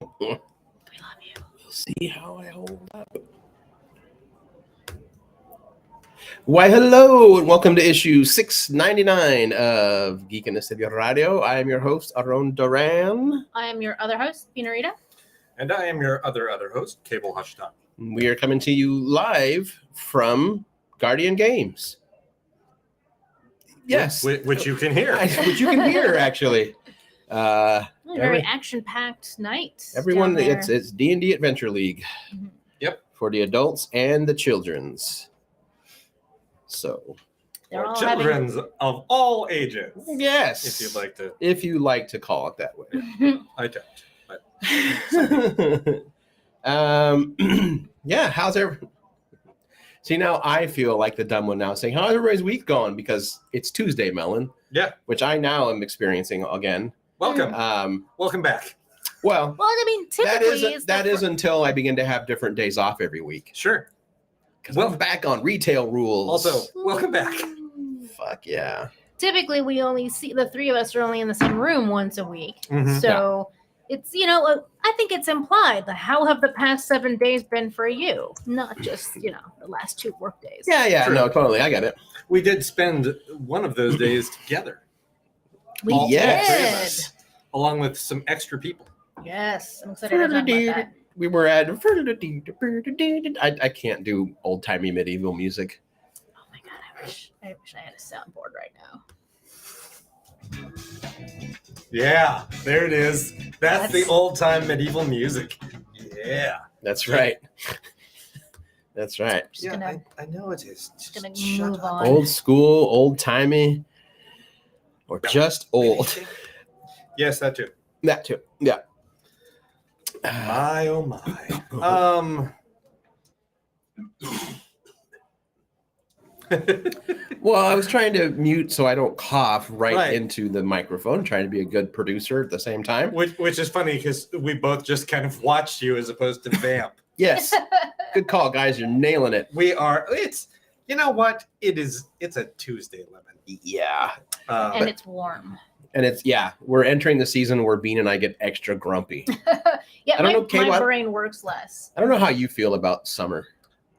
We love you. We'll see how I hold up. Why, hello, and welcome to issue 699 of Geek in the City Radio. I am your host, Aron Duran. I am your other host, Pinarita. And I am your other host, Cable Hushton. We are coming to you live from Guardian Games. Yes. Which you can hear. Which you can hear, actually. Very action-packed night. Everyone, it's D&D Adventure League. Mm-hmm. Yep. For the adults and the children's. So. They're all children's of all ages. Yes. If you'd like to. If you like to call it that way. I don't. But. Yeah, how's everyone? See, now I feel like the dumb one now saying, how's everybody's week going? Because it's Tuesday, Melon. Yeah. Which I now am experiencing again. Welcome. Welcome back. Well, I mean, typically that is until I begin to have different days off every week. Sure. Because I'm back on retail rules. Also, welcome back. Fuck yeah. Typically, we only see the three of us are only in the same room once a week. Mm-hmm. So it's, I think it's implied that how have the past 7 days been for you? Not just, the last 2 work days. Yeah, True. No, totally. I get it. We did spend one of those days together. We All did. 3 of us, along with some extra people. Yes, I'm excited to talk about that. We were at. I can't do old timey medieval music. Oh my god, I wish I had a soundboard right now. Yeah, there it is. That's the old time medieval music. Yeah. That's right. That's right. I know it is. Just gonna move on. Old school, old timey, or just old. Yes, that too. That too. Yeah. My oh my. Well, I was trying to mute so I don't cough right into the microphone, trying to be a good producer at the same time. Which is funny because we both just kind of watched you as opposed to vamp. Yes. Good call, guys. You're nailing it. We are. It's, you know what? It's a Tuesday, Lemon. Yeah. And it's warm. And we're entering the season where Bean and I get extra grumpy. Yeah, I don't know, my brain works less. I don't know how you feel about summer.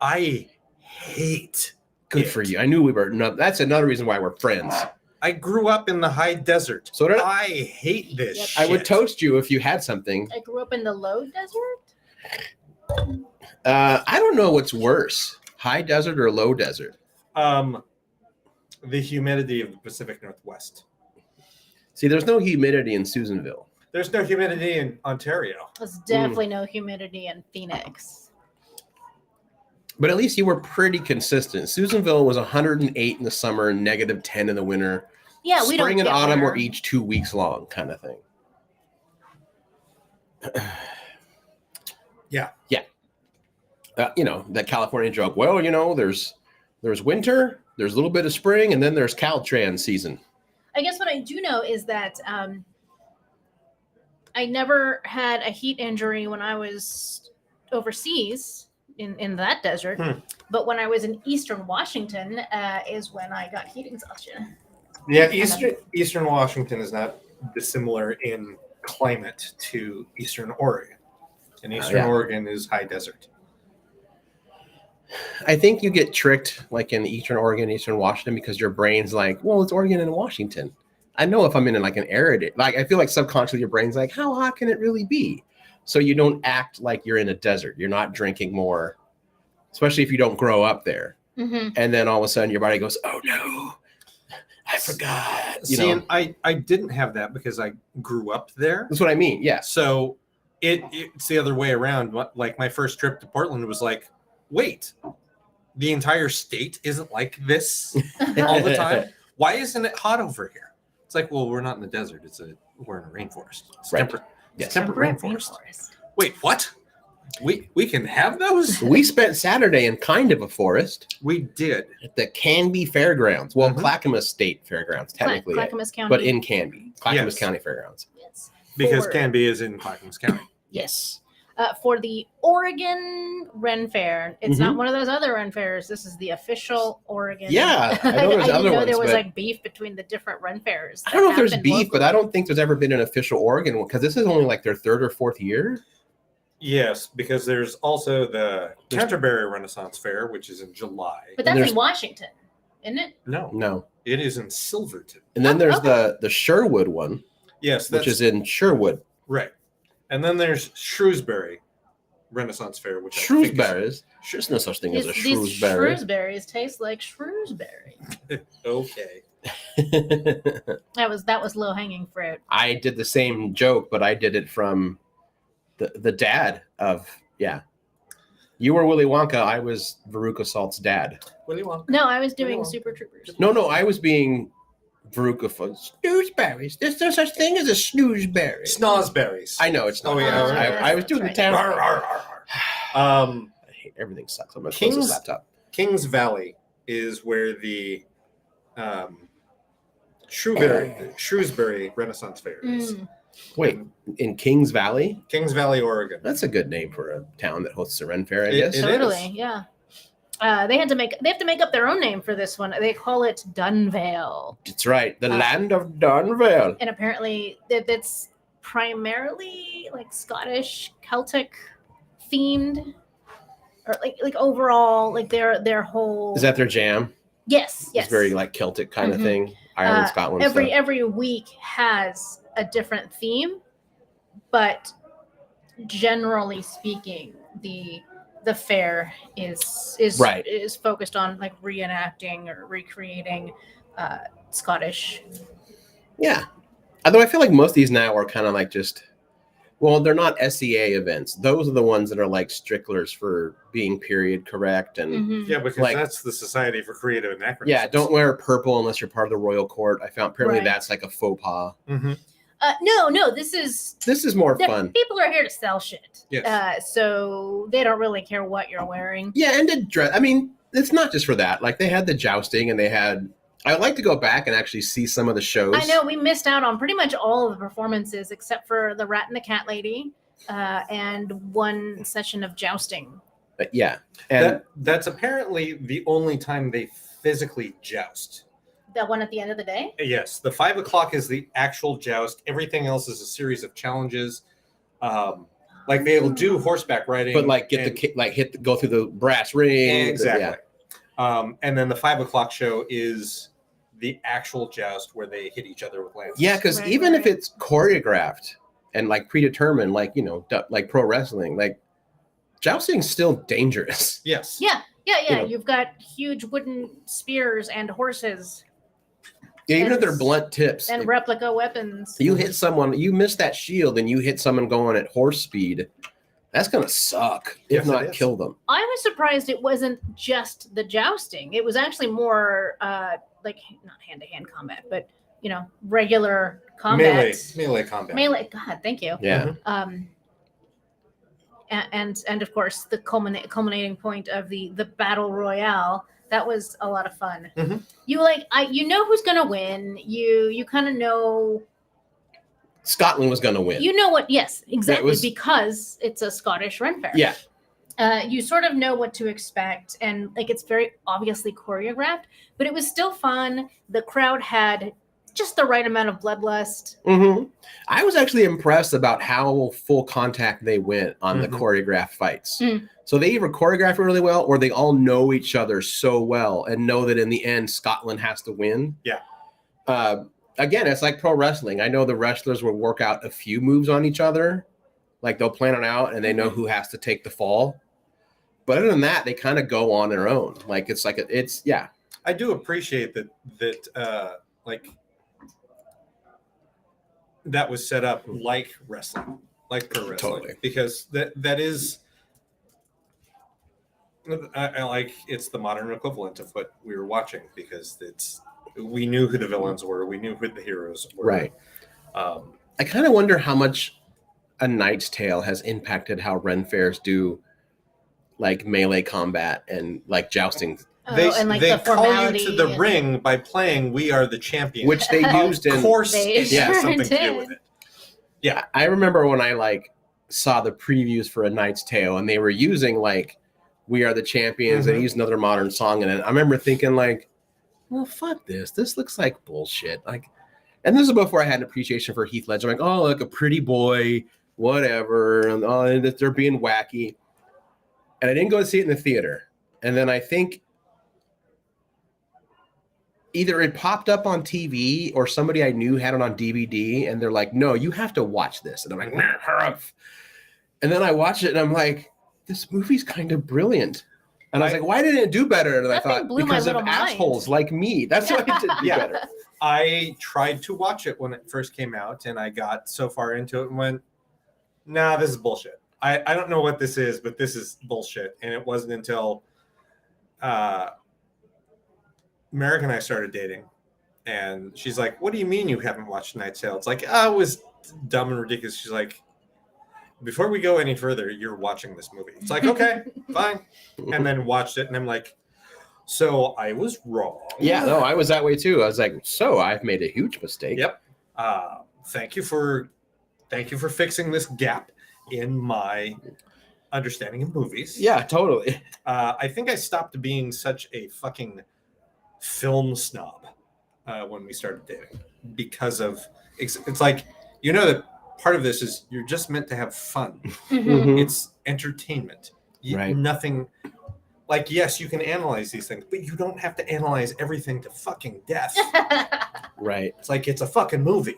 I hate Good it. for you. I knew we were. No, that's another reason why we're friends. I grew up in the high desert. So did I. I hate this Yep. shit. I would toast you if you had something. I grew up in the low desert. I don't know what's worse, high desert or low desert. The humidity of the Pacific Northwest. See, there's no humidity in Susanville. There's no humidity in Ontario. There's definitely no humidity in Phoenix. But at least you were pretty consistent. Susanville was 108 in the summer, negative 10 in the winter. Yeah, we don't. Spring and get autumn winter. were each 2 weeks long, kind of thing. Yeah. Yeah. That California joke. Well, there's winter, there's a little bit of spring, and then there's Caltrans season. I guess what I do know is that I never had a heat injury when I was overseas in that desert. But when I was in Eastern Washington is when I got heat exhaustion. Yeah, Eastern Washington is not dissimilar in climate to Eastern Oregon. And Eastern Oregon is high desert. I think you get tricked like in Eastern Oregon, Eastern Washington, because your brain's like, well, it's Oregon and Washington. I know if I'm in like an arid, like I feel like subconsciously your brain's like, how hot can it really be? So you don't act like you're in a desert. You're not drinking more, especially if you don't grow up there. Mm-hmm. And then all of a sudden your body goes, oh no, I forgot. And I didn't have that because I grew up there. That's what I mean. Yeah. So it's the other way around. Like my first trip to Portland was like, wait, the entire state isn't like this all the time. Why isn't it hot over here? It's like, well, we're not in the desert. We're in a rainforest. It's Right. temperate. Yes. Temperate rainforest. Wait, what? We can have those? We spent Saturday in kind of a forest We did. at the Canby Fairgrounds. Well, Mhm. Clackamas State Fairgrounds, technically, Clackamas County. but in Canby, Clackamas Yes. County Fairgrounds. Yes. Because Forward. Canby is in Clackamas County. Yes. for the Oregon Ren Fair. It's not one of those other Ren Fairs. This is the official Oregon. Yeah, I know there's I other didn't know ones, there was but- like beef between the different Ren Fairs. I don't know if there's that beef, happened but I locally. don't think there's ever been an official Oregon one because this is only like their 3rd or 4th year. Yes, because there's also the Canterbury Renaissance Fair, which is in July. But And that's there's- in Washington, isn't it? No, it is in Silverton. And then Oh, there's okay. the Sherwood one, Yes, which is in Sherwood. right. And then there's Shrewsbury Renaissance Fair, which I think is- Shrewsbury's. There's no such thing as a These Shrewsbury. Shrewsberries taste like Shrewsbury. Okay. That was low hanging fruit. I did the same joke, but I did it from the dad of You were Willy Wonka. I was Veruca Salt's dad. Willy Wonka. No, I was doing Well, Super Troopers. No, I was being Veruca for Snoozeberries. There's no such thing as a snoozeberry. Snozberries. I know it's not. Oh, yeah, I was doing the right. town. Arr, arr, arr, arr. I hate everything sucks. I'm gonna close King's- this laptop. Kings Valley is where the Shrewsbury Renaissance Fair is. Mm. Wait, in Kings Valley? Kings Valley, Oregon. That's a good name for a town that hosts a Ren Fair, I It- guess. it Totally, is. yeah. They have to make up their own name for this one. They call it Dunvale, It's right. The land of Dunvale. and apparently that's primarily like Scottish Celtic themed, or like overall like their whole. Is that their jam? yes? It's very like Celtic kind of Mhm. thing. Ireland, Scotland Every stuff. every week has a different theme, but generally speaking, the fair is Right. is focused on like reenacting or recreating Scottish. Yeah. Although I feel like most of these now are kind of like just, well, they're not SEA events. Those are the ones that are like stricklers for being period correct and Mhm. Yeah, because Like- that's the Society for Creative Anachronisms. yeah, don't wear purple unless you're part of the royal court. I found apparently Right. that's like a faux pas. Mm-hmm. No, this is This is more fun. people are here to sell shit. Yes. So they don't really care what you're wearing. Yeah, and to dress. I mean, it's not just for that. Like they had the jousting and they had. I'd like to go back and actually see some of the shows. I know we missed out on pretty much all of the performances except for the Rat and the Cat Lady and one session of jousting. But yeah, and That's apparently the only time they physically joust. That one at the end of the day. Yes, the 5 o'clock is the actual joust. Everything else is a series of challenges. Like they'll do horseback riding, but like get and- the ki- like hit go through the brass ring. exactly. Yeah. And then the 5 o'clock show is the actual joust where they hit each other with lances. Yeah, because Right, even if right. it's choreographed and like predetermined, like like pro wrestling, like jousting's still dangerous. Yes. Yeah. You know. You've got huge wooden spears and horses Yeah, even if And- they're blunt tips, and replica weapons. you hit someone, you miss that shield, and you hit someone going at horse speed. That's gonna suck, Yes, if it not is. kill them. I was surprised it wasn't just the jousting. It was actually more like not hand-to-hand combat, but regular combat. Melee combat. Melee. God, thank you. Yeah, And of course the culminating point of the battle royale. That was a lot of fun. Mhm. You know who's gonna win. You kind of know. Scotland was gonna win. You know what? Yes, exactly. was- Because it's a Scottish Ren Fair. Yeah, You sort of know what to expect, and like it's very obviously choreographed, but it was still fun. The crowd had just the right amount of bloodlust. hmm I was actually impressed about how full contact they went on the Mhm. choreographed fights. Mm. So they either choreograph it really well, or they all know each other so well and know that in the end Scotland has to win. Yeah. Again, it's like pro wrestling. I know the wrestlers will work out a few moves on each other, like they'll plan it out and they know who has to take the fall. But other than that, they kind of go on their own. Like it's yeah. I do appreciate that like that was set up like wrestling, like pro wrestling, Totally. because that is I like it's the modern equivalent of what we were watching, because we knew who the villains were, we knew who the heroes were. Right. I kind of wonder how much A Knight's Tale has impacted how Ren fairs do like melee combat and like jousting, They, And like they the call you formality. to the and- ring by playing "We Are the Champion," which they used in. of course They it sure has something to do did. with it. I remember when I like saw the previews for A Knight's Tale, and they were using like "We Are the Champions" and used another modern song in it. I remember thinking like, well, fuck this. This looks like bullshit. Like, and this is before I had an appreciation for Heath Ledger. I'm like, oh, like a pretty boy, whatever. And oh, they're being wacky. And I didn't go to see it in the theater. And then I think either it popped up on TV or somebody I knew had it on DVD, and they're like, no, you have to watch this. And I'm like, nah. And then I watched it and I'm like, this movie's kind of brilliant. And I was like, why didn't it do better? And I thought, because of assholes like me. That's why it didn't do better. I tried to watch it when it first came out, and I got so far into it and went, nah, this is bullshit. I don't know what this is, but this is bullshit. And it wasn't until Merrick and I started dating, and she's like, what do you mean you haven't watched Knight's Tale? It's like, oh, it was dumb and ridiculous. She's like, before we go any further, you're watching this movie. It's like, okay, fine. And then watched it, and I'm like, so I was wrong. Yeah, no, I was that way too. I was like, so I've made a huge mistake. Yep. Thank you for fixing this gap in my understanding of movies. Yeah, totally. I think I stopped being such a fucking film snob when we started dating because of it's like, you know, that part of this is you're just meant to have fun. It's entertainment. Right. Nothing like, yes, you can analyze these things, but you don't have to analyze everything to fucking death. Right. It's like, it's a fucking movie.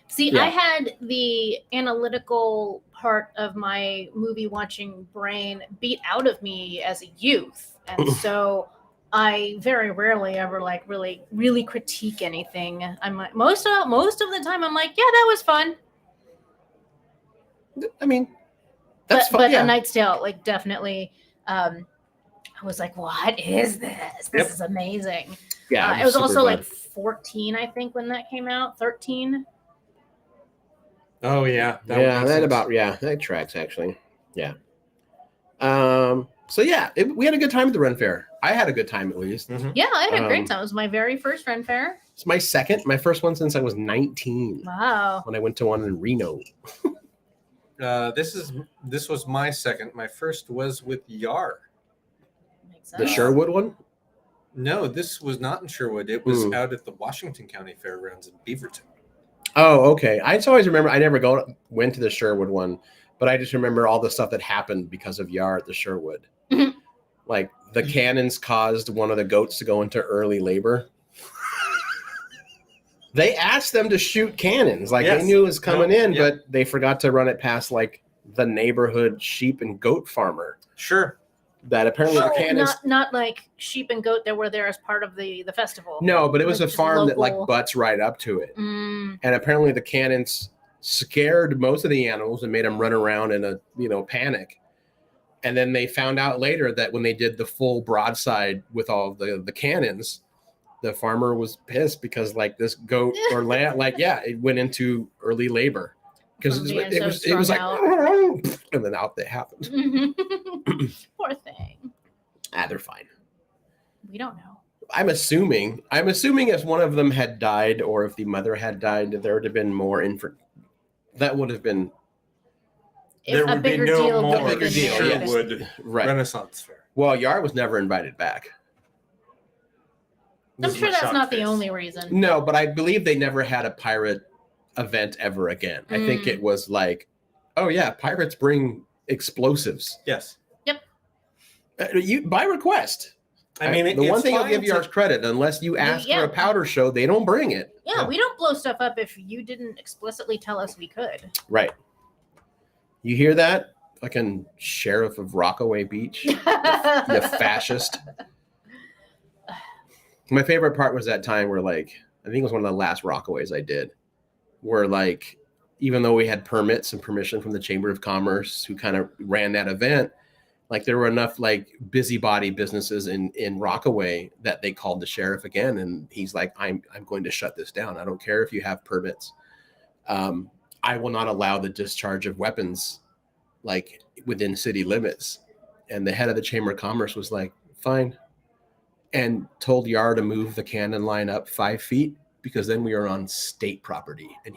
See, I had the analytical part of my movie watching brain beat out of me as a youth. And so I very rarely ever like really critique anything. I'm like, most of the time I'm like, yeah, that was fun. I mean, that's fun. But A Knight's Tale, like, definitely, I was like, what is this? This is amazing. Yeah. It was also like 14, I think, when that came out. 13. Oh yeah, that tracks actually. Yeah. So yeah, we had a good time at the Ren Fair. I had a good time at least. Yeah, I had a great time. It was my very first Ren Fair. It's my first one since I was 19. Wow. When I went to one in Reno. This was my second. My first was with Yar. Makes sense. The Sherwood one? No, this was not in Sherwood. It was out at the Washington County Fairgrounds in Beaverton. Oh, okay. I just always remember I never went to the Sherwood one, but I just remember all the stuff that happened because of Yar at the Sherwood. Like the cannons caused one of the goats to go into early labor. They asked them to shoot cannons. Like they knew it was coming in, but they forgot to run it past like the neighborhood sheep and goat farmer. Sure. That apparently the cannons not like sheep and goat that were there as part of the festival. No, but it was like a farm that local... like butts right up to it. And apparently the cannons scared most of the animals and made them run around in a panic. And then they found out later that when they did the full broadside with all the cannons, the farmer was pissed because like this goat or lamb, it went into early labor because it was like, and then out that happened. Poor thing. They're fine. We don't know. I'm assuming if one of them had died or if the mother had died, there would have been more that would have been. There would be no more bigger deal. Sherwood Right. Renaissance Fair. Well, Yar was never invited back. I'm sure that's not the only reason. No, but I believe they never had a pirate event ever again. I think it was like, oh yeah, pirates bring explosives. Yes. Yep. By request. I mean, the one thing I'll give Yar's credit, unless you ask for a powder show, they don't bring it. Yeah, we don't blow stuff up if you didn't explicitly tell us we could. Right. You hear that? Fucking sheriff of Rockaway Beach. You fascist. My favorite part was that time where, like, I think it was one of the last Rockaways I did, where, like, even though we had permits and permission from the Chamber of Commerce who kind of ran that event, like, there were enough, like, busybody businesses in Rockaway that they called the sheriff again, and he's like, I'm going to shut this down. I don't care if you have permits. I will not allow the discharge of weapons, like, within city limits. And the head of the Chamber of Commerce was like, fine. And told Yar to move the cannon line up 5 feet because then we are on state property. And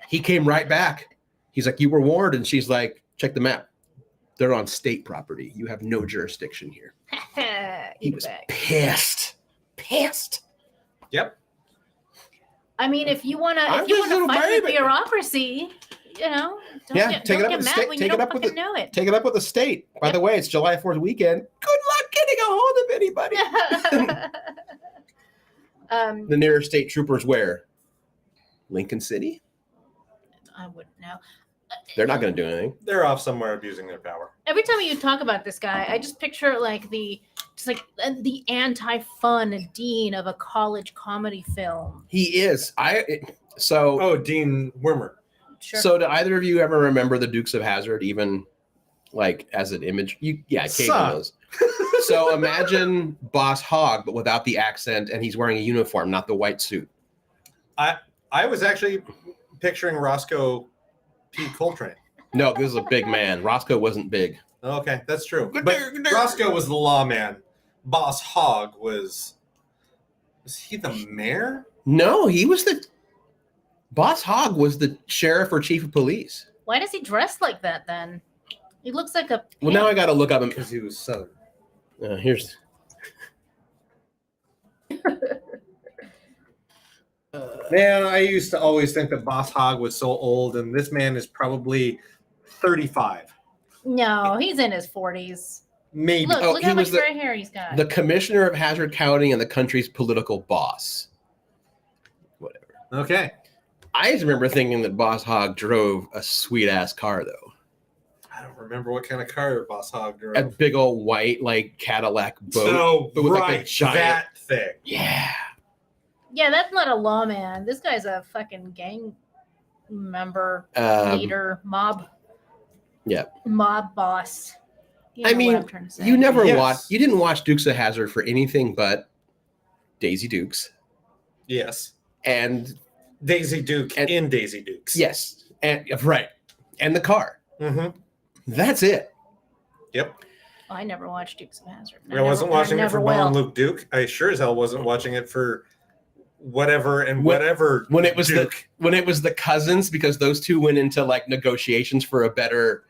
he came right back. He's like, you were warned. And she's like, Check the map. They're on state property. You have no jurisdiction here. He was pissed. Pissed. Yep. I mean, if you wanna I'm if you just wanna a fight little the baby. bureaucracy, you know, don't Yeah, get, take it don't up get with the mad state. when Take you it don't up with fucking the. know it. Take it up with the state. By the way, it's July 4th weekend. Good luck getting a hold of anybody. The nearest state troopers where? Lincoln City? I wouldn't know. They're not going to do anything. They're off somewhere abusing their power. Every time you talk about this guy, I just picture like the anti-fun dean of a college comedy film. He is. Oh, Dean Wimmer. Sure. So do either of you ever remember the Dukes of Hazzard, even like as an image? Kate knows. So imagine Boss Hogg, but without the accent, and he's wearing a uniform, not the white suit. I was actually picturing Roscoe P. Coltrane. No, this is a big man. Roscoe wasn't big. Okay, that's true. But Roscoe was the lawman. Boss Hogg was he the mayor? No, he was the Boss Hogg was the sheriff or chief of police. Why does he dress like that then? He looks like a. Well, now I got to look up him. Because he was Southern. Here's. Man, I used to always think that Boss Hogg was so old, and this man is probably 35. No, he's in his 40s. Maybe. Look he how much was the- gray hair he's got. The commissioner of Hazard County and the country's political boss. Whatever. Okay. I just remember thinking that Boss Hogg drove a sweet ass car, though. I don't remember what kind of car Boss Hogg drove. A big old white, like Cadillac boat. So, but with right, like a giant. that thing. Yeah. Yeah, that's not a lawman. This guy's a fucking gang member, leader, mob. Yeah. Mob boss. You I know mean, what I'm trying to say. you never Yes. watched. You didn't watch Dukes of Hazzard for anything but Daisy Dukes Yes. and Daisy Duke And- in Daisy Dukes. yes, and right, and the car. Mm-hmm. That's it. Yep. I never watched Dukes of Hazzard. I wasn't watching it for will. Bo and Luke Duke. I sure as hell wasn't watching it for whatever and When- whatever. When it was Duke. when it was the cousins, because those two went into like negotiations for a better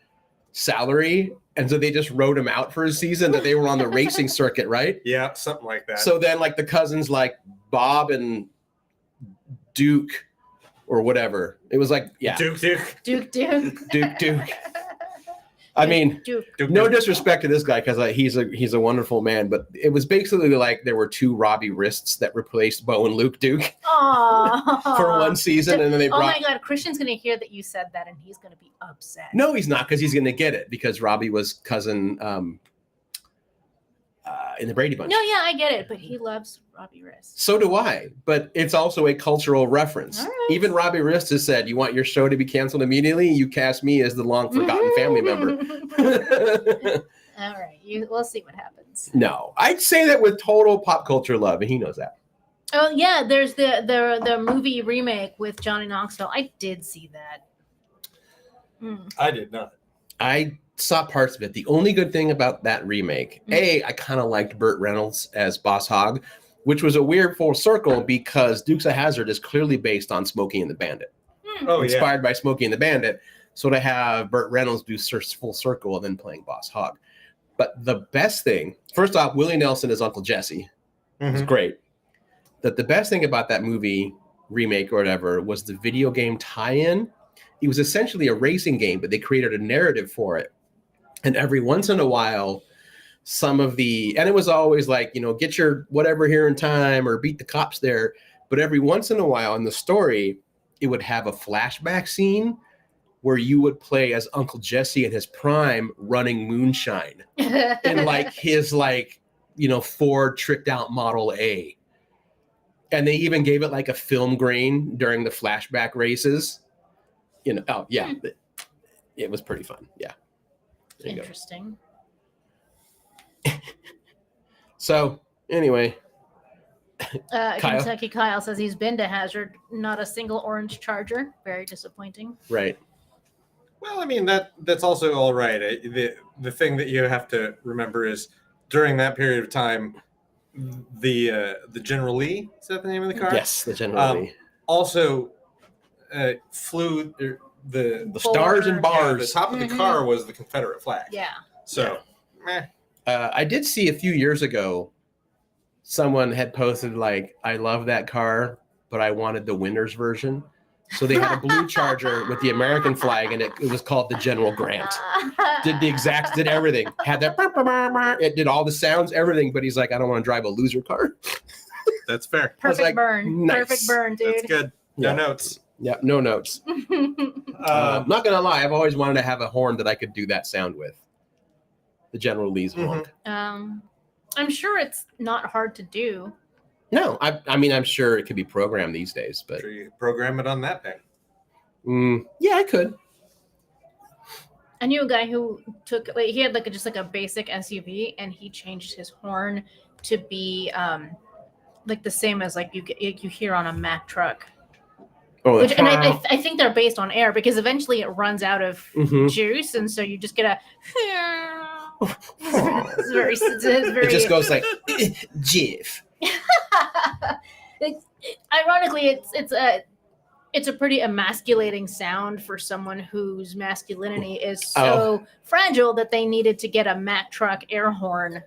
salary, and so they just wrote him out for a season that they were on the racing circuit, right? Yeah, something like that. So then, like the cousins, like Bob and Duke, or whatever. It was like, yeah, Duke. Duke. I mean, Duke. no disrespect to this guy because he's a wonderful man, but it was basically like there were two Robbie wrists that replaced Bo and Luke Duke Aww. for one season, and then they Oh brought. my God, Christian's gonna hear that you said that, and he's gonna be upset. No, he's not, because he's going to get it because Robbie was cousin in the Brady Bunch. No, yeah, I get it, but he loves Robbie Wrist. So do I, but it's also a cultural reference. All right. Even Robbie Wrist has said, "You want your show to be canceled immediately? You cast me as the long forgotten family member." All right, we'll see what happens. No, I'd say that with total pop culture love, and he knows that. Oh yeah, there's the movie remake with Johnny Knoxville. I did see that. I did not. I saw parts of it. The only good thing about that remake, I kind of liked Burt Reynolds as Boss Hogg, which was a weird full circle because Dukes of Hazzard is clearly based on Smokey and the Bandit, Oh, yeah. inspired by Smokey and the Bandit. So to have Burt Reynolds do full circle and then playing Boss Hogg. But the best thing, first off, Willie Nelson as Uncle Jesse. It's Mhm. great. That the best thing about that movie remake or whatever was the video game tie-in. It was essentially a racing game, but they created a narrative for it. And every once in a while, and it was always like, get your whatever here in time or beat the cops there. But every once in a while in the story, it would have a flashback scene where you would play as Uncle Jesse in his prime running moonshine in like his Ford tricked out Model A. And they even gave it like a film grain during the flashback races. Oh yeah, it was pretty fun. Yeah. There you go. Interesting. So anyway, Kyle? Kentucky Kyle says he's been to Hazard, not a single orange Charger. Very disappointing. right. Well, I mean that's also all right. The thing that you have to remember is during that period of time, the General Lee, is that the name of the car? Yes, the general. Also flew the stars and Forward. the bars. top of the car was the Confederate flag. Yeah. So, meh. I did see a few years ago, someone had posted like, "I love that car, but I wanted the winner's version." So they had a blue Charger with the American flag, and it was called the General Grant. Did everything. Had that. It did all the sounds, everything. But he's like, I don't want to drive a loser car. That's fair. Perfect like, burn. nice. Perfect burn, dude. That's good. No Yeah. notes. Yeah, no notes. Not gonna lie, I've always wanted to have a horn that I could do that sound with. The General Lee's horn. I'm sure it's not hard to do. No, I mean, I'm sure it could be programmed these days, but Sure you program it on that thing. yeah, I could. I knew a guy who he had just a basic SUV, and he changed his horn to be like the same as like you hear on a Mack truck. Oh, Which, and I think they're based on air, because eventually it runs out of juice, and so you just get a. It's very. it just goes like jiff. Ironically, it's a pretty emasculating sound for someone whose masculinity is so fragile that they needed to get a Mack truck air horn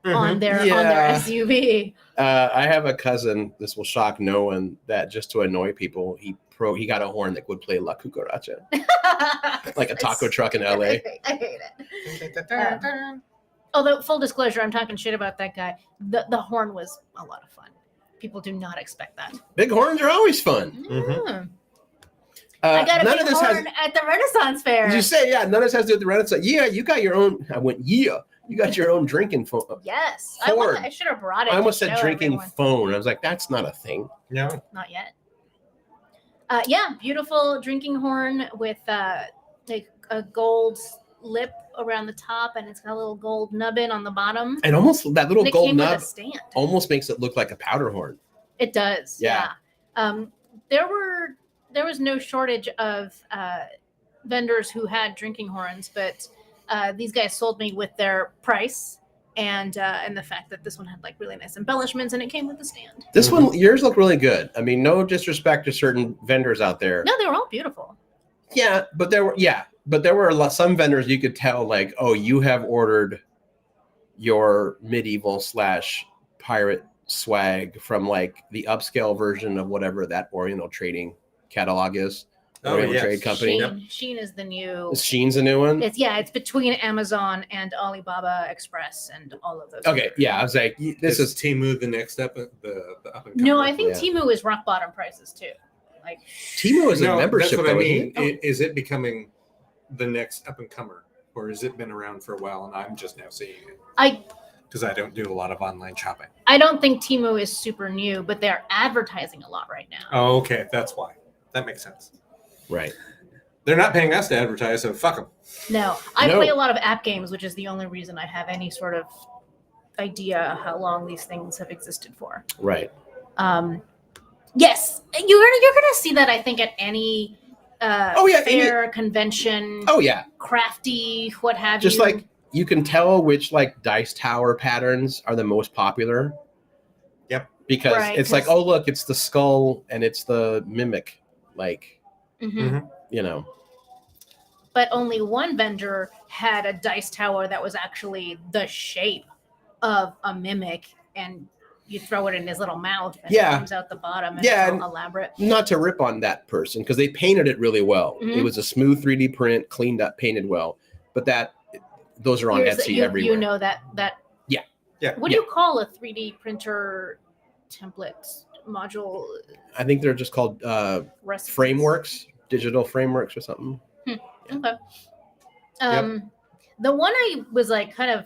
on their SUV. I have a cousin. This will shock no one. That just to annoy people, he got a horn that would play La Cucaracha, like a taco truck in LA. I hate it. Although, full disclosure, I'm talking shit about that guy. The horn was a lot of fun. People do not expect that. Big horns are always fun. I got a none big of this horn at the Renaissance Fair. Did you say none of this has to do with the Renaissance? Yeah, you got your own. I went, yeah. You got your own drinking phone. Yes. Ford. I should have brought it. I almost to said show drinking everyone. phone. I was like, that's not a thing. No. Not yet. Yeah, beautiful drinking horn with like a gold lip around the top, and it's got a little gold nubbin on the bottom. And almost that little And it gold came nub with a stand. almost makes it look like a powder horn. It does. Yeah. There was no shortage of vendors who had drinking horns, but these guys sold me with their price and the fact that this one had like really nice embellishments, and it came with a stand. This one, yours look really good. I mean, no disrespect to certain vendors out there. No, they were all beautiful. Yeah, but there were some vendors you could tell like, oh, you have ordered your medieval / pirate swag from like the upscale version of whatever that Oriental Trading catalog is. Oriental Trade Company. Sheen is the new. Sheen's a new one. It's between Amazon and Alibaba Express and all of those. Okay, yeah, I was like, this is Timu the next step, the up and No, I think Yeah. Timu is rock bottom prices too. Like Timu is a membership. That's what I though, mean. isn't it? Is it becoming the next up and comer, or has it been around for a while and I'm just now seeing it? Because I don't do a lot of online shopping. I don't think Timu is super new, but they're advertising a lot right now. Oh, okay, that's why. That makes sense. Right. They're not paying us to advertise, so fuck them. No, I play a lot of app games, which is the only reason I have any sort of idea how long these things have existed for. Right. Yes, you're gonna see that, I think, at any fair, convention. Oh yeah. Crafty, what have Just you. like you can tell which like dice tower patterns are the most popular. Yep. Because it's like, oh look, it's the skull and it's the mimic, like you know. But only one vendor had a dice tower that was actually the shape of a mimic, and you throw it in his little mouth and it comes out the bottom, and it's all elaborate. Not to rip on that person, because they painted it really well. It was a smooth 3D print, cleaned up, painted well. But those are on Etsy everywhere. You know that. Yeah. What do you call a 3D printer template module? I think they're just called frameworks, digital frameworks or something. Okay. The one I was like kind of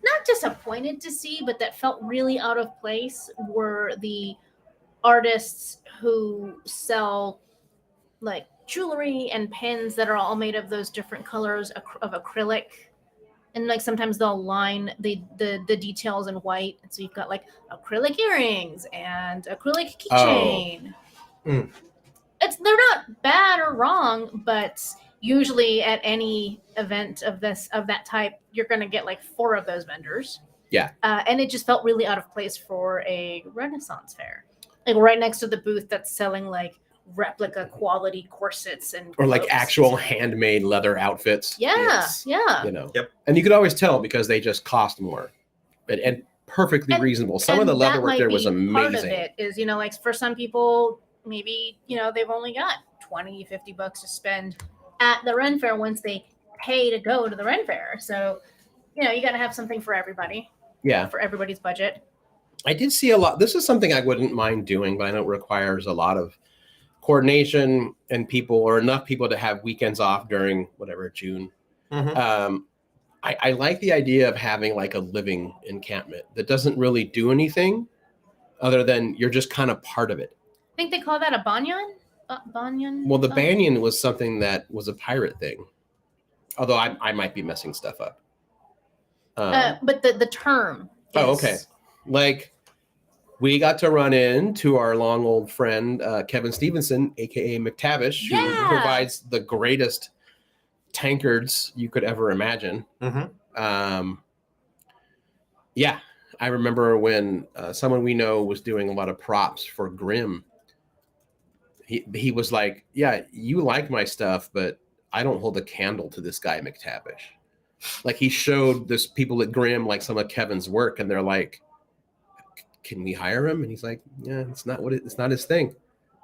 not disappointed to see, but that felt really out of place were the artists who sell like jewelry and pins that are all made of those different colors of acrylic. And like sometimes they'll line the details in white. And so you've got like acrylic earrings and acrylic keychain. They're not bad or wrong, but usually at any event of that type, you're going to get like 4 of those vendors. Yeah. And it just felt really out of place for a Renaissance fair. Like right next to the booth that's selling like replica quality corsets and or like cloaks. actual handmade leather outfits. Yeah. You know. Yep. And you could always tell because they just cost more, and perfectly reasonable. Some of the leather work there was amazing. Part of it is, like for some people, maybe, they've only got $20-$50 to spend at the Ren Fair once they pay to go to the Ren Fair. So, you got to have something for everybody. Yeah. For everybody's budget. I did see a lot. This is something I wouldn't mind doing, but I know it requires a lot of coordination and people, or enough people to have weekends off during whatever June. I like the idea of having like a living encampment that doesn't really do anything other than you're just kind of part of it. I think they call that a banyan. Banyan. Well, the banyan was something that was a pirate thing, although I might be messing stuff up. But the term. Oh, okay. Like, we got to run into our long old friend, Kevin Stevenson, aka McTavish, who provides the greatest tankards you could ever imagine. Yeah, I remember when someone we know was doing a lot of props for Grimm. He was like, "Yeah, you like my stuff, but I don't hold a candle to this guy McTavish." Like, he showed this people at Grimm like some of Kevin's work, and they're like, "Can we hire him?" And he's like, "Yeah, it's not his thing.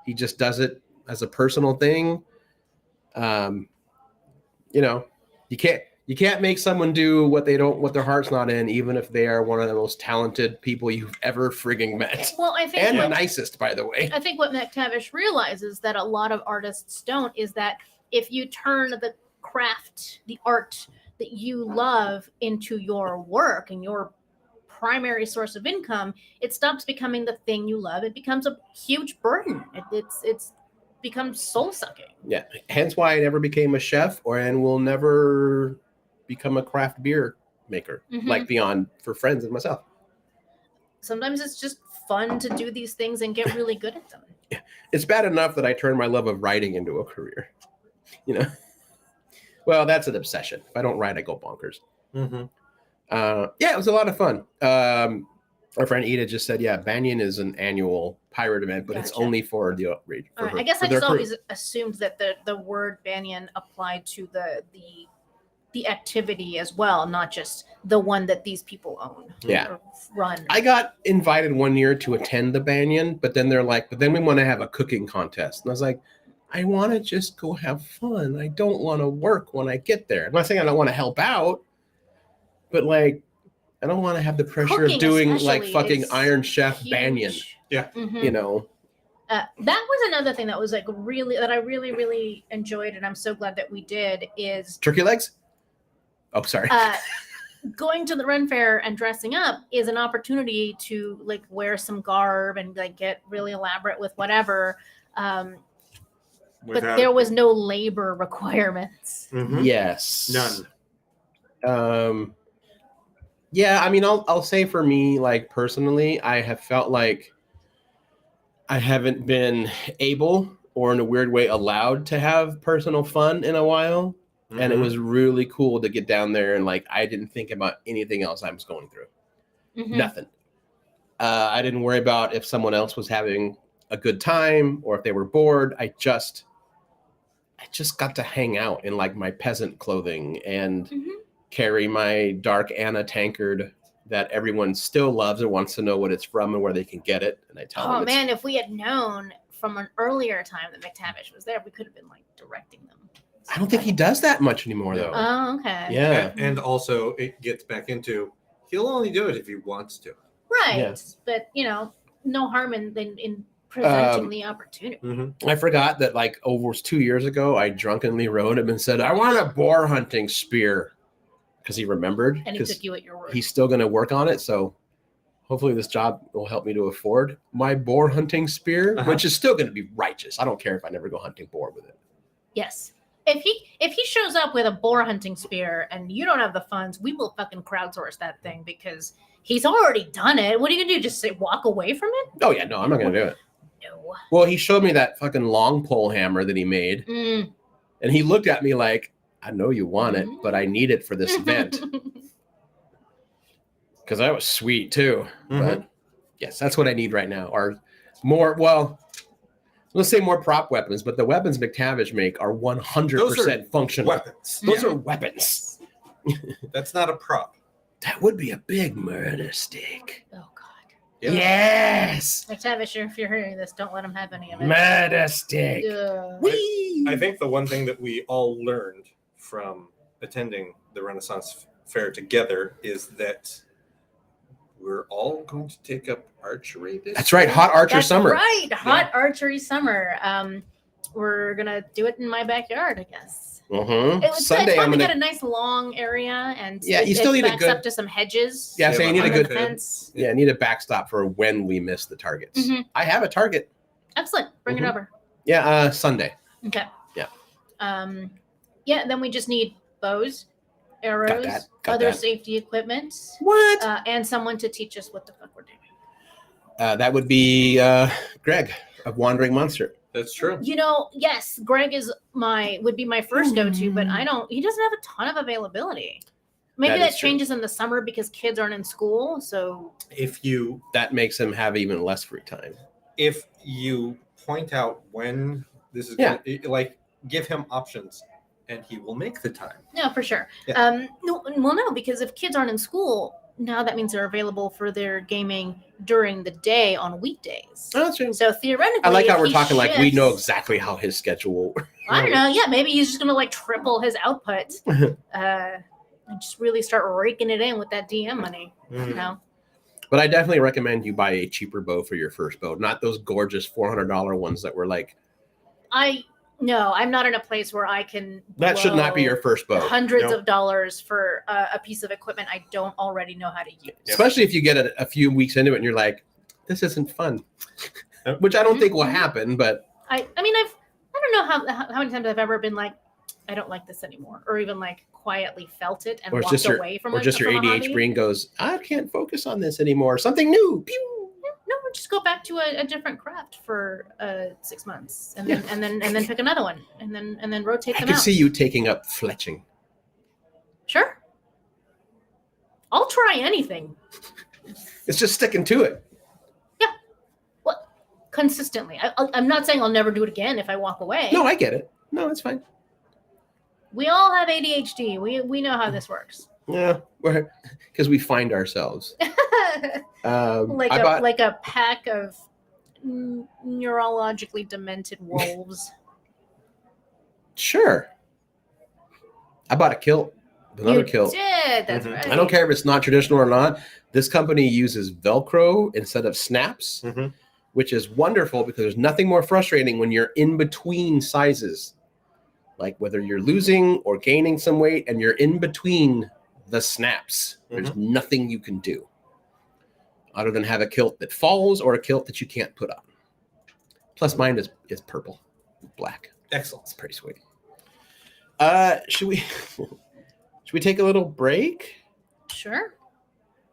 He just does it as a personal thing." You can't make someone do what their heart's not in, even if they are one of the most talented people you've ever frigging met. Well, I think the nicest, by the way. I think what McTavish realizes that a lot of artists don't is that if you turn the craft, the art that you love into your work and your primary source of income, it stops becoming the thing you love. It becomes a huge burden. It's becomes soul sucking. Yeah, hence why I never became a chef, and will never become a craft beer maker, like beyond for friends and myself. Sometimes it's just fun to do these things and get really good at them. Yeah. It's bad enough that I turned my love of writing into a career. Well, that's an obsession. If I don't write, I go bonkers. Yeah, it was a lot of fun. Our friend Ida just said, yeah, Banyan is an annual pirate event, but it's only for the outrage. I guess I just always assumed that the word Banyan applied to the activity as well, not just the one that these people own. Yeah. Or run. I got invited one year to attend the Banyan, but then they're like, but then we want to have a cooking contest. And I was like, I want to just go have fun. I don't want to work when I get there. I'm not saying I don't want to help out, but like, I don't want to have the pressure Cooking of doing like especially fucking is Iron Chef huge. Banyan. Yeah. That was another thing that was like that I really, really enjoyed, and I'm so glad that we did, is Turkey legs? Oh, sorry. Going to the Ren Fair and dressing up is an opportunity to like wear some garb and like get really elaborate with whatever. But there was no labor requirements. Yes. None. Yeah, I mean, I'll say for me, like personally, I have felt like I haven't been able, or in a weird way allowed, to have personal fun in a while. And it was really cool to get down there and like I didn't think about anything else I was going through. Nothing. I didn't worry about if someone else was having a good time or if they were bored. I just got to hang out in like my peasant clothing and carry my Dark Anna tankard that everyone still loves and wants to know what it's from and where they can get it. And I tell them. Oh man, if we had known from an earlier time that McTavish was there, we could have been like directing them. I don't think he does that much anymore, though. Oh, okay. Yeah. And also, it gets back into he'll only do it if he wants to. Right. Yeah. But, no harm in presenting the opportunity. I forgot that like over 2 years ago, I drunkenly wrote him and said, I want a boar hunting spear. Because he remembered. And he took you at your word. He's still going to work on it. So hopefully this job will help me to afford my boar hunting spear, which is still going to be righteous. I don't care if I never go hunting boar with it. Yes. If he shows up with a boar hunting spear and you don't have the funds, we will fucking crowdsource that thing because he's already done it. What are you gonna do? Just say walk away from it? Oh yeah, no, I'm not gonna do it. No. Well, he showed me that fucking long pole hammer that he made, and he looked at me like, I know you want it, but I need it for this event. Because that was sweet too. But yes, that's what I need right now. Or more. Well, let's say more prop weapons, but the weapons McTavish make are 100% functional. Weapons. Those are weapons. That's not a prop. That would be a big murder stick. Oh, God. Yeah. Yes. McTavish, if you're hearing this, don't let him have any of it. Murder stick. Ugh. Whee! I think the one thing that we all learned from attending the Renaissance Fair together is that we're all going to take up archery this That's right. year. Hot Archer That's Summer. right. Hot archery summer. We're going to do it in my backyard, I guess. Mm-hmm. It's Sunday, fun I'm to gonna. get a nice long area, and Yeah, you still it need a backs good- up to some hedges. Yeah, so you need a on good the fence. Yeah, need a backstop for when we miss the targets. Mhm. I have a target. Excellent. Bring Mhm. it over. Yeah, Sunday. Okay. Yeah. Yeah. Then we just need bows, arrows, Got other that. safety equipment, What? and someone to teach us what the fuck we're doing. That would be Greg of Wandering Monster. That's true. You know, yes, Greg would be my first go-to, but he doesn't have a ton of availability. Maybe That is that true. changes in the summer because kids aren't in school. So If you That makes him have even less free time. point out when this is Yeah. gonna, like, give him options, and he will make the time. no, for sure. Yeah. No, because if kids aren't in school, now that means they're available for their gaming during the day on weekdays. Oh, that's true. So theoretically, I like how if we're he talking like we know shifts- exactly how his schedule. I don't know. Yeah, maybe he's just gonna like triple his output, and just really start raking it in with that DM money. You know, But I definitely recommend you buy a cheaper bow for your first bow, not those gorgeous $400 ones that were like. I'm not in a place where I can. That should not be blow your first bow. hundreds No. of dollars for a piece of equipment I don't already know how to use. Especially if you get a few weeks into it and you're like, this isn't fun. Yep. Which I don't think will happen, but I mean, I don't know how many times I've ever been like, I don't like this anymore, or even like quietly felt it and or it's walked just your away from or it. just your from a ADH hobby. brain goes, I can't focus on this anymore. Something new. Pew. No, just go back to a different craft for 6 months, and then pick another one, and then rotate I them can out. see you taking up fletching. Sure, I'll try anything. It's just sticking to it. Consistently. I'm not saying I'll never do it again if I walk away. No, I get it. No, it's fine. We all have ADHD. We know how this works. Yeah, because we find ourselves. like I bought, like a pack of neurologically demented wolves. sure. I bought a kilt. Another You kilt. did. That's Mhm. right. I don't care if it's not traditional or not. This company uses Velcro instead of snaps, Mhm. which is wonderful because there's nothing more frustrating when you're in between sizes. Like whether you're losing or gaining some weight and you're in between the snaps, there's nothing you can do other than have a kilt that falls or a kilt that you can't put on. Plus mine is purple, black. Excellent. It's pretty sweet. Should we take a little break Sure.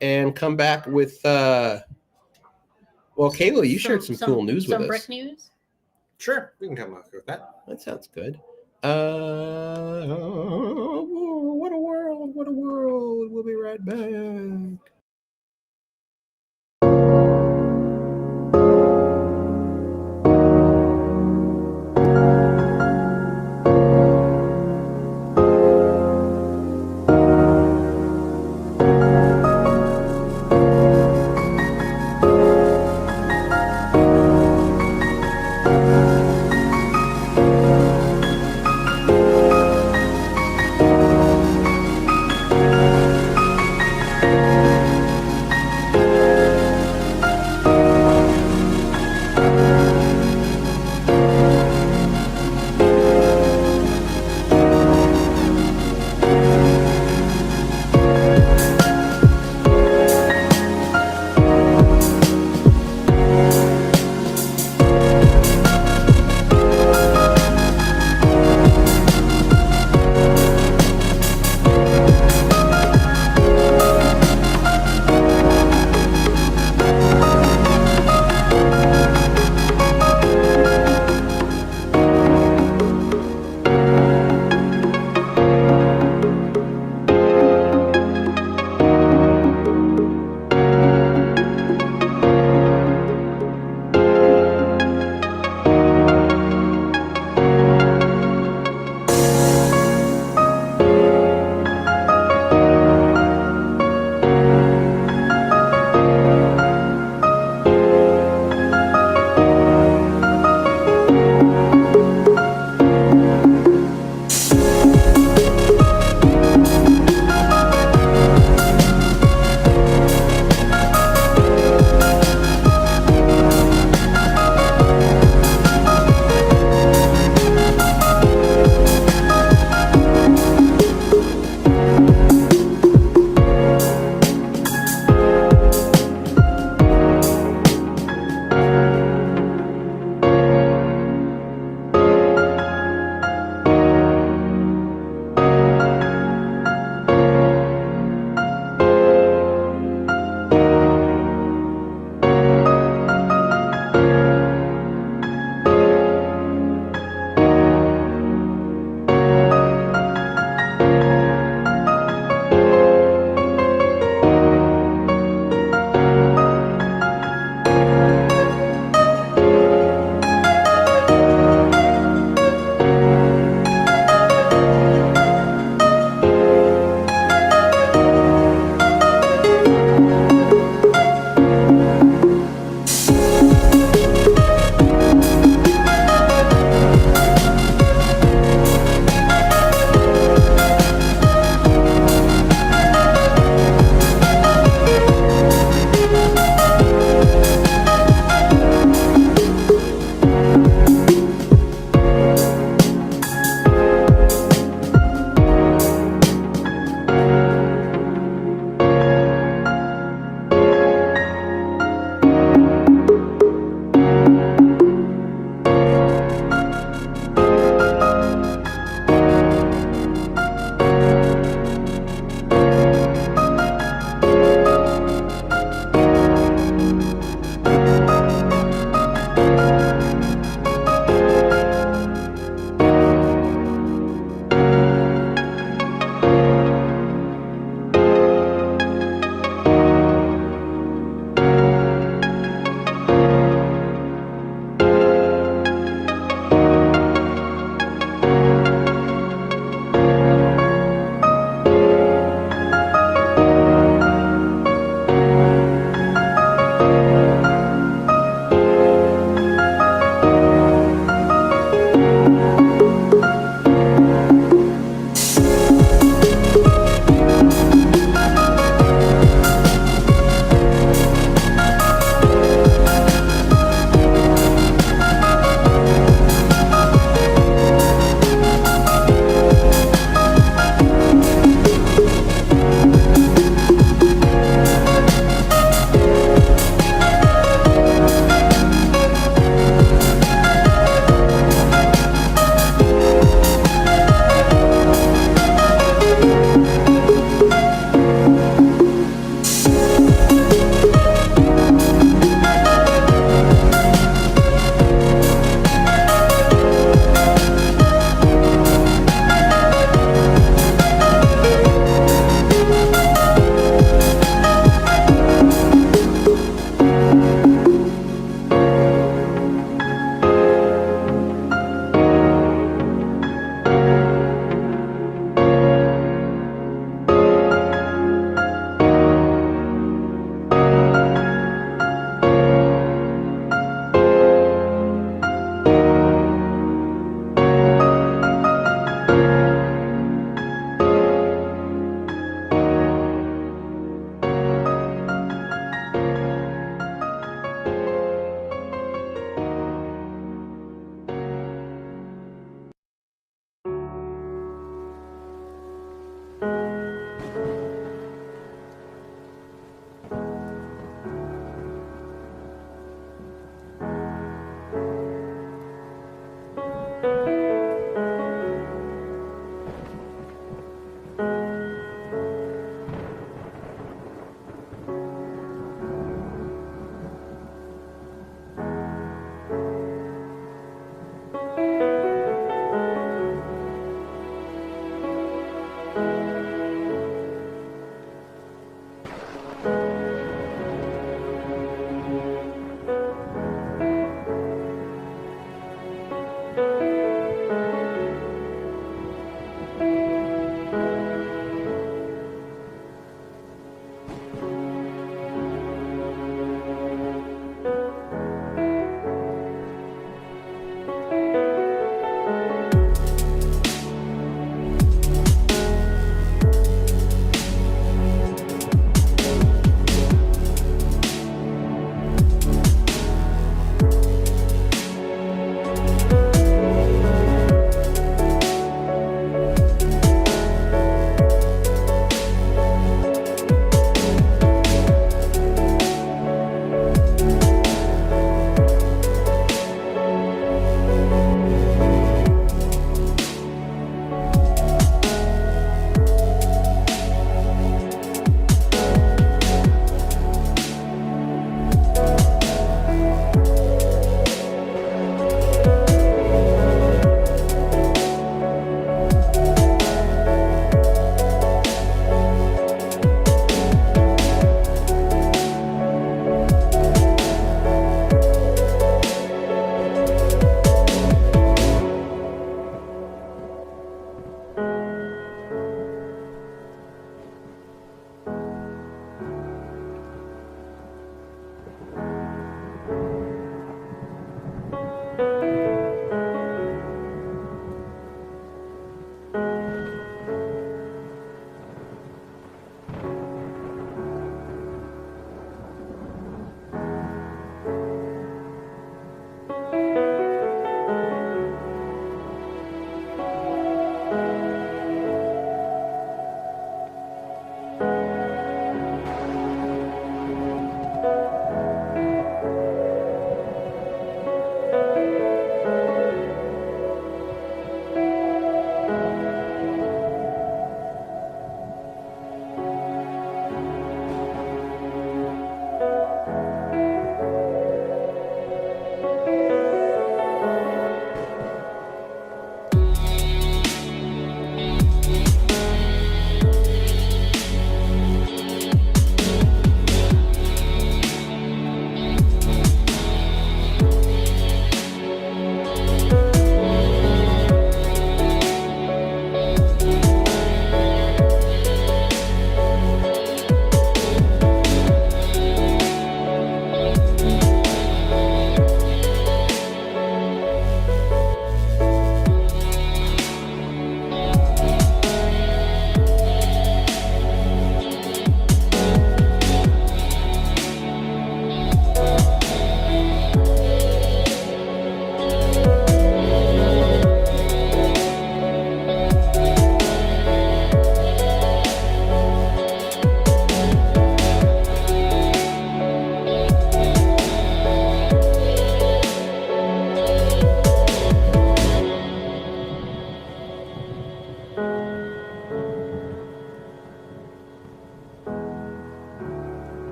and come back with well, Kayla, you shared some cool news with Some us. brick news. Sure, we can come up with that. That sounds good. What a world, what a world. We'll be right back.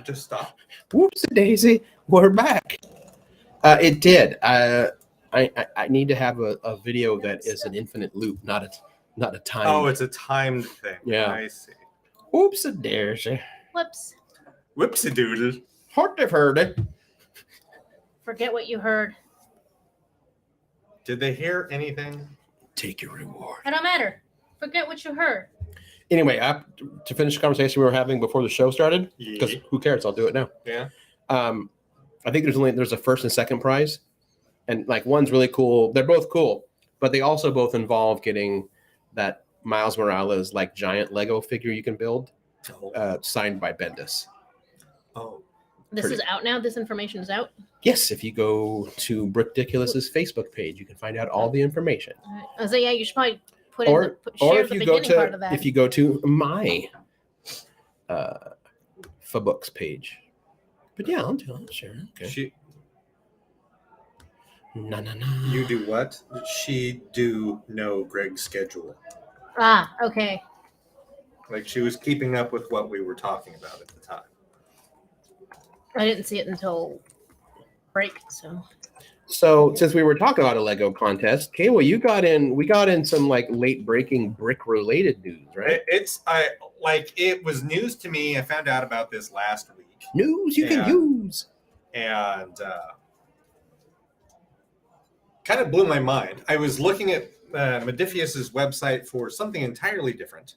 it just stop? Whoops, Daisy, we're back. It did. I need to have a video that is an infinite loop, not a time. Oh, it's a timed thing. Yeah. I see. Whoops, Daisy. Whoops. Whoopsie doodle. Hard to heard it. Forget what you heard. Did they hear anything? Take your reward. It don't matter. Forget what you heard. Anyway, to finish the conversation we were having before the show started, because who cares? I'll do it now. Yeah. I think there's a first and second prize, and like one's really cool. They're both cool, but they also both involve getting that Miles Morales like giant Lego figure you can build, signed by Bendis. Oh. This is out now? This information is out? Yes, if you go to Brickdiculous's Facebook page, you can find out all the information. All right. So yeah, you should probably put Or in share if the you go beginning part of to that. if you go to my Fabooks page. But yeah, I'll share. Okay. No. You do what? She do know Greg's schedule. Ah, okay. Like she was keeping up with what we were talking about at the time. I didn't see it until break, so. So since we were talking about a Lego contest, Kayla, we got in some like late breaking brick related news, right? It was news to me. I found out about this last week. News you can use. And kind of blew my mind. I was looking at Modifius's website for something entirely different.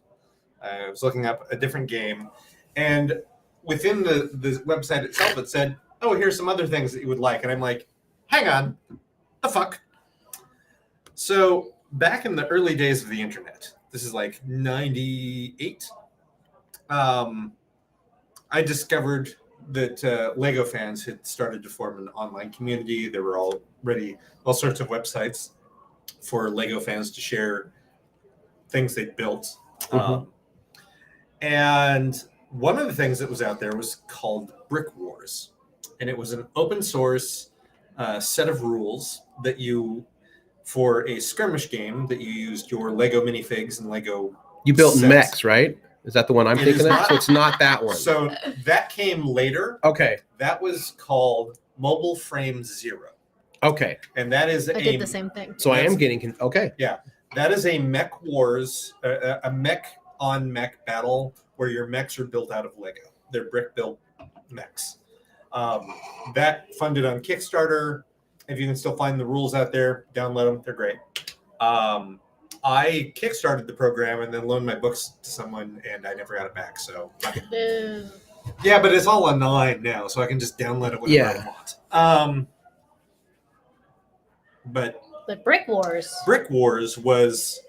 I was looking up a different game, and within the website itself, it said, "Oh, here's some other things that you would like," and I'm like, "Hang on, the fuck." So back in the early days of the internet, this is like 98. I discovered that Lego fans had started to form an online community. There were already all sorts of websites for Lego fans to share things they'd built. Mm-hmm. And one of the things that was out there was called Brick Wars. And it was an open source set of rules that for a skirmish game that you used your Lego minifigs and Lego You built sets. mechs, right? Is that the one I'm thinking of? So it's not that one. So that came later. Okay. That was called Mobile Frame Zero. Okay. And that is I did the same thing. So I am getting okay. Yeah. That is a mech wars, a mech on mech battle where your mechs are built out of Lego. They're brick built mechs. That funded on Kickstarter. If you can still find the rules out there, download them. They're great. I kickstarted the program and then loaned my books to someone, and I never got it back. So, yeah, but it's all online now, so I can just download it whenever I want. But Brick Wars. Brick Wars was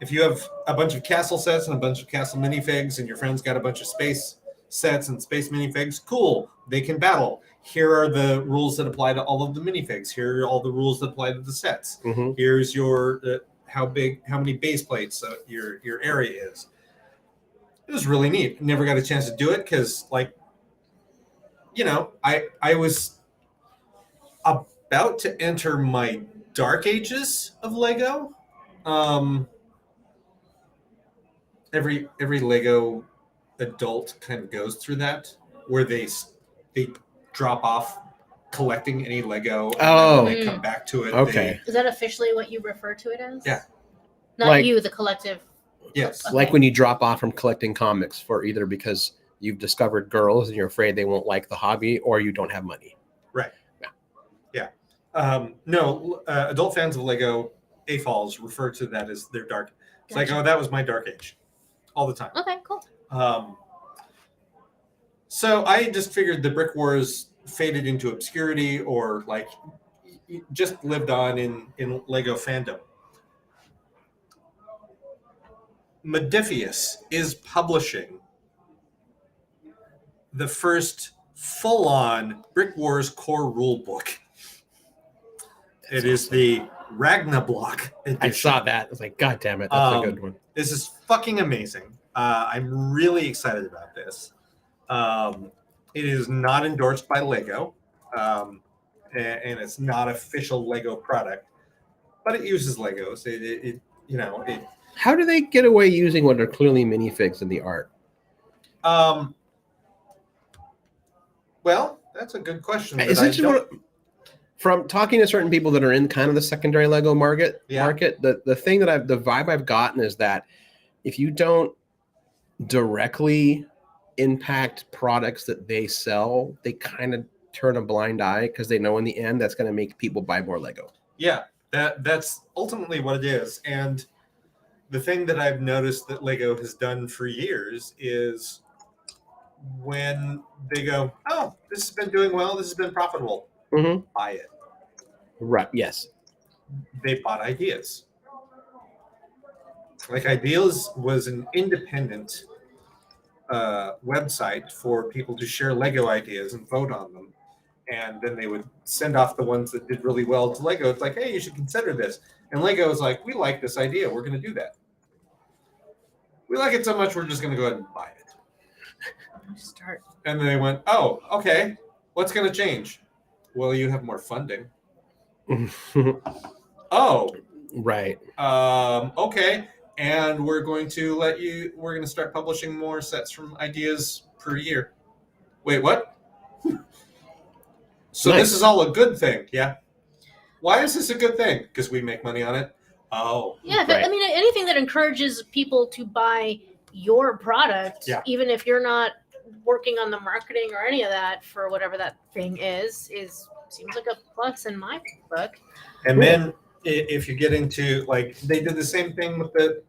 if you have a bunch of castle sets and a bunch of castle minifigs, and your friends got a bunch of space sets and space minifigs, cool. They can battle. Here are the rules that apply to all of the minifigs. Here are all the rules that apply to the sets. Mm-hmm. Here's your how many base plates your area is. It was really neat. Never got a chance to do it because, I was about to enter my dark ages of Lego. Every Lego adult kind of goes through that, where they drop off collecting any Lego, and then they come back to it. Okay. Is that officially what you refer to it as? Yeah. Not you, the collective. Yes. Okay. Like when you drop off from collecting comics for either because you've discovered girls and you're afraid they won't like the hobby, or you don't have money. Right. Yeah. No, adult fans of Lego AFOLs refer to that as their dark. It's Gotcha. like, oh, that was my dark age, all the time. Okay, cool. So I just figured the Brick Wars faded into obscurity, or just lived on in Lego fandom. Modifius is publishing the first full-on Brick Wars core rule book. It is the Ragnablock edition. I saw that. I was like, God damn it, that's a good one. This is fucking amazing. I'm really excited about this. It is not endorsed by Lego, and it's not official Lego product, but it uses Legos. It How do they get away using what are clearly minifigs in the art? Well, that's a good question. that I Essentially, don't- from talking to certain people that are in kind of the secondary Lego market, Yeah. the thing that the vibe I've gotten is that if you don't directly impact products that they sell, they kind of turn a blind eye because they know in the end that's going to make people buy more Lego. Yeah, that's ultimately what it is. And the thing that I've noticed that Lego has done for years is when they go, oh, this has been doing well, this has been profitable, buy it. Right. Yes. They bought Ideas. Like Ideas was an independent website for people to share Lego ideas and vote on them. And then they would send off the ones that did really well to Lego. It's like, hey, you should consider this. And Lego is like, we like this idea. We're going to do that. We like it so much, we're just going to go ahead and buy it. Start. And then they went, oh, okay. What's going to change? Well, you have more funding. Oh, right. Okay. And we're going to we're going to start publishing more sets from Ideas per year. Wait, what? So Nice. This is all a good thing, yeah? Why is this a good thing? Because we make money on it? Oh. Yeah, but, I mean, anything that encourages people to buy your product, Yeah. even if you're not working on the marketing or any of that for whatever that thing is seems like a plus in my book. And then if you get into, like, they did the same thing with the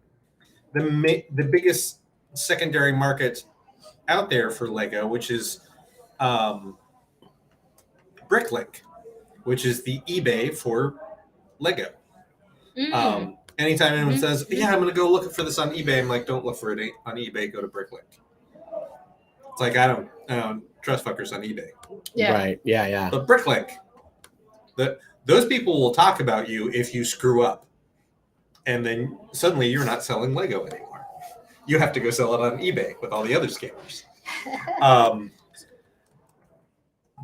biggest secondary market out there for Lego, which is Bricklink, which is the eBay for Lego. Anytime anyone says, yeah, I'm going to go look for this on eBay, I'm like, don't look for it on eBay, go to Bricklink. It's like, I don't trust fuckers on eBay. Yeah. Right. Yeah. Yeah. But Bricklink, those people will talk about you if you screw up. And then suddenly you're not selling Lego anymore. You have to go sell it on eBay with all the other scammers.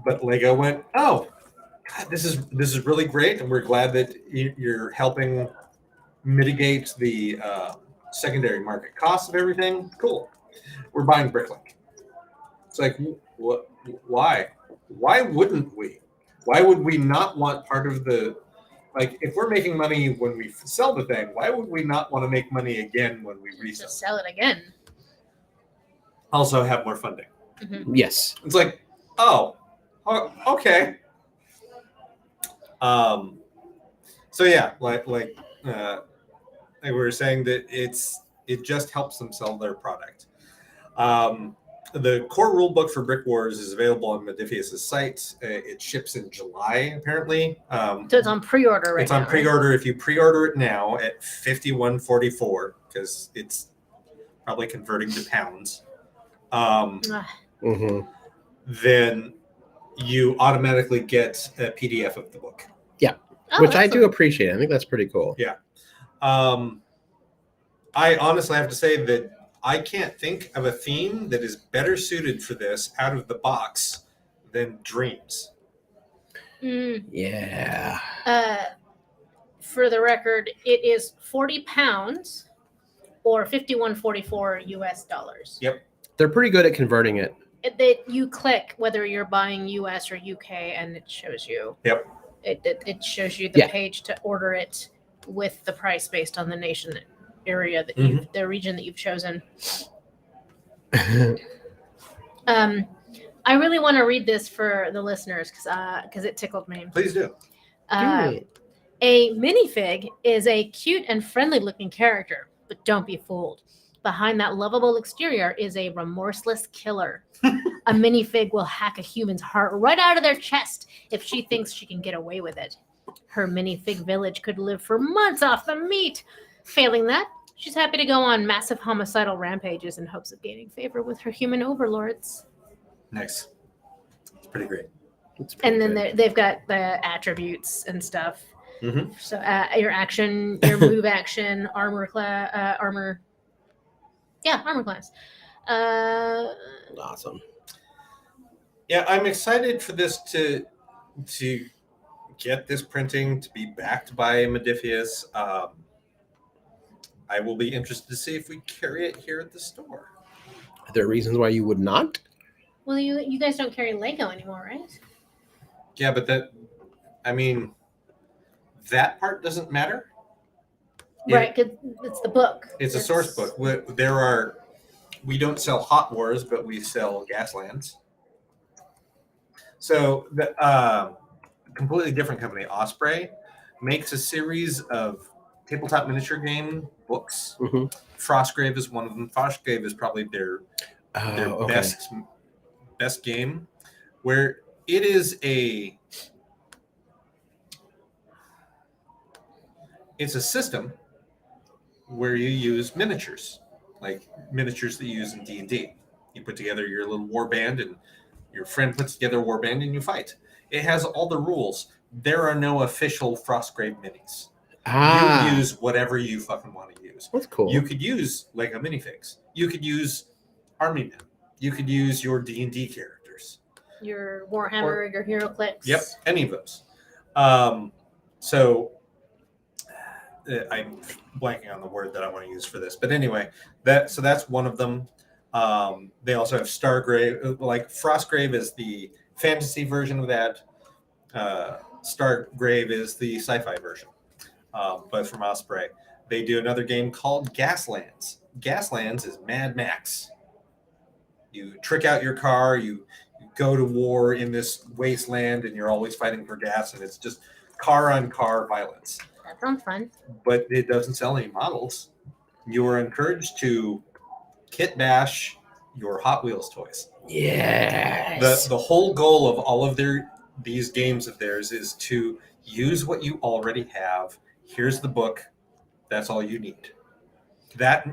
But Lego went, oh, God, this is really great, and we're glad that you're helping mitigate the secondary market costs of everything. Cool. We're buying Bricklink. It's like, what? Why? Why wouldn't we? Why would we not want part of the, like, if we're making money when we sell the thing, why would we not want to make money again when we resell? Just sell it again. Also have more funding. Mm-hmm. Yes. It's like, oh, okay. So yeah, like we were saying that it just helps them sell their product. The core rule book for Brick Wars is available on Modifius' site. It ships in July, apparently. So it's on pre-order right now. It's on pre-order. Right? If you pre-order it now at $51.44, because it's probably converting to pounds, then you automatically get a PDF of the book. Yeah, which I do appreciate. I think that's pretty cool. Yeah. I honestly have to say that I can't think of a theme that is better suited for this out of the box than dreams. Yeah. For the record, it is 40 pounds or $51.44 US dollars. Yep. They're pretty good at converting it. You click whether you're buying US or UK, and it shows you. Yep. It shows you the page to order it with the price based on the nation area that the region that you've chosen. I really want to read this for the listeners because it tickled me. Please do. A minifig is a cute and friendly looking character, but don't be fooled. Behind that lovable exterior is a remorseless killer. A minifig will hack a human's heart right out of their chest if she thinks she can get away with it. Her minifig village could live for months off the meat. Failing that, she's happy to go on massive homicidal rampages in hopes of gaining favor with her human overlords. Nice. It's pretty great. And then they've got the attributes and stuff. So your action, your move action, armor class. Awesome. Yeah, I'm excited for this to get this printing to be backed by Modifius. I will be interested to see if we carry it here at the store. Are there reasons why you would not? Well, you guys don't carry Lego anymore, right? Yeah, but that part doesn't matter. Right, 'cause it's the book. It's a source book. We don't sell Hot Wars, but we sell Gaslands. So the completely different company, Osprey, makes a series of tabletop miniature game books. Mm-hmm. Frostgrave is one of them. Frostgrave is probably their best game, where it is it's a system where you use miniatures, like miniatures that you use in D&D. You put together your little war band, and your friend puts together a war band, and you fight. It has all the rules. There are no official Frostgrave minis. You use whatever you fucking want to use. That's cool. You could use Lego minifigs. You could use Army Men. You could use your D&D characters. Your Warhammer, your HeroClix. Yep, any of those. So I'm blanking on the word that I want to use for this, but anyway, that's one of them. They also have Stargrave. Like Frostgrave is the fantasy version of that. Stargrave is the sci-fi version, but from Osprey. They do another game called Gaslands. Gaslands is Mad Max. You trick out your car, you go to war in this wasteland, and you're always fighting for gas, and it's just car-on-car violence. That sounds fun. But it doesn't sell any models. You are encouraged to kit bash your Hot Wheels toys. Yes. The whole goal of all of these games of theirs is to use what you already have. Here's the book. That's all you need. That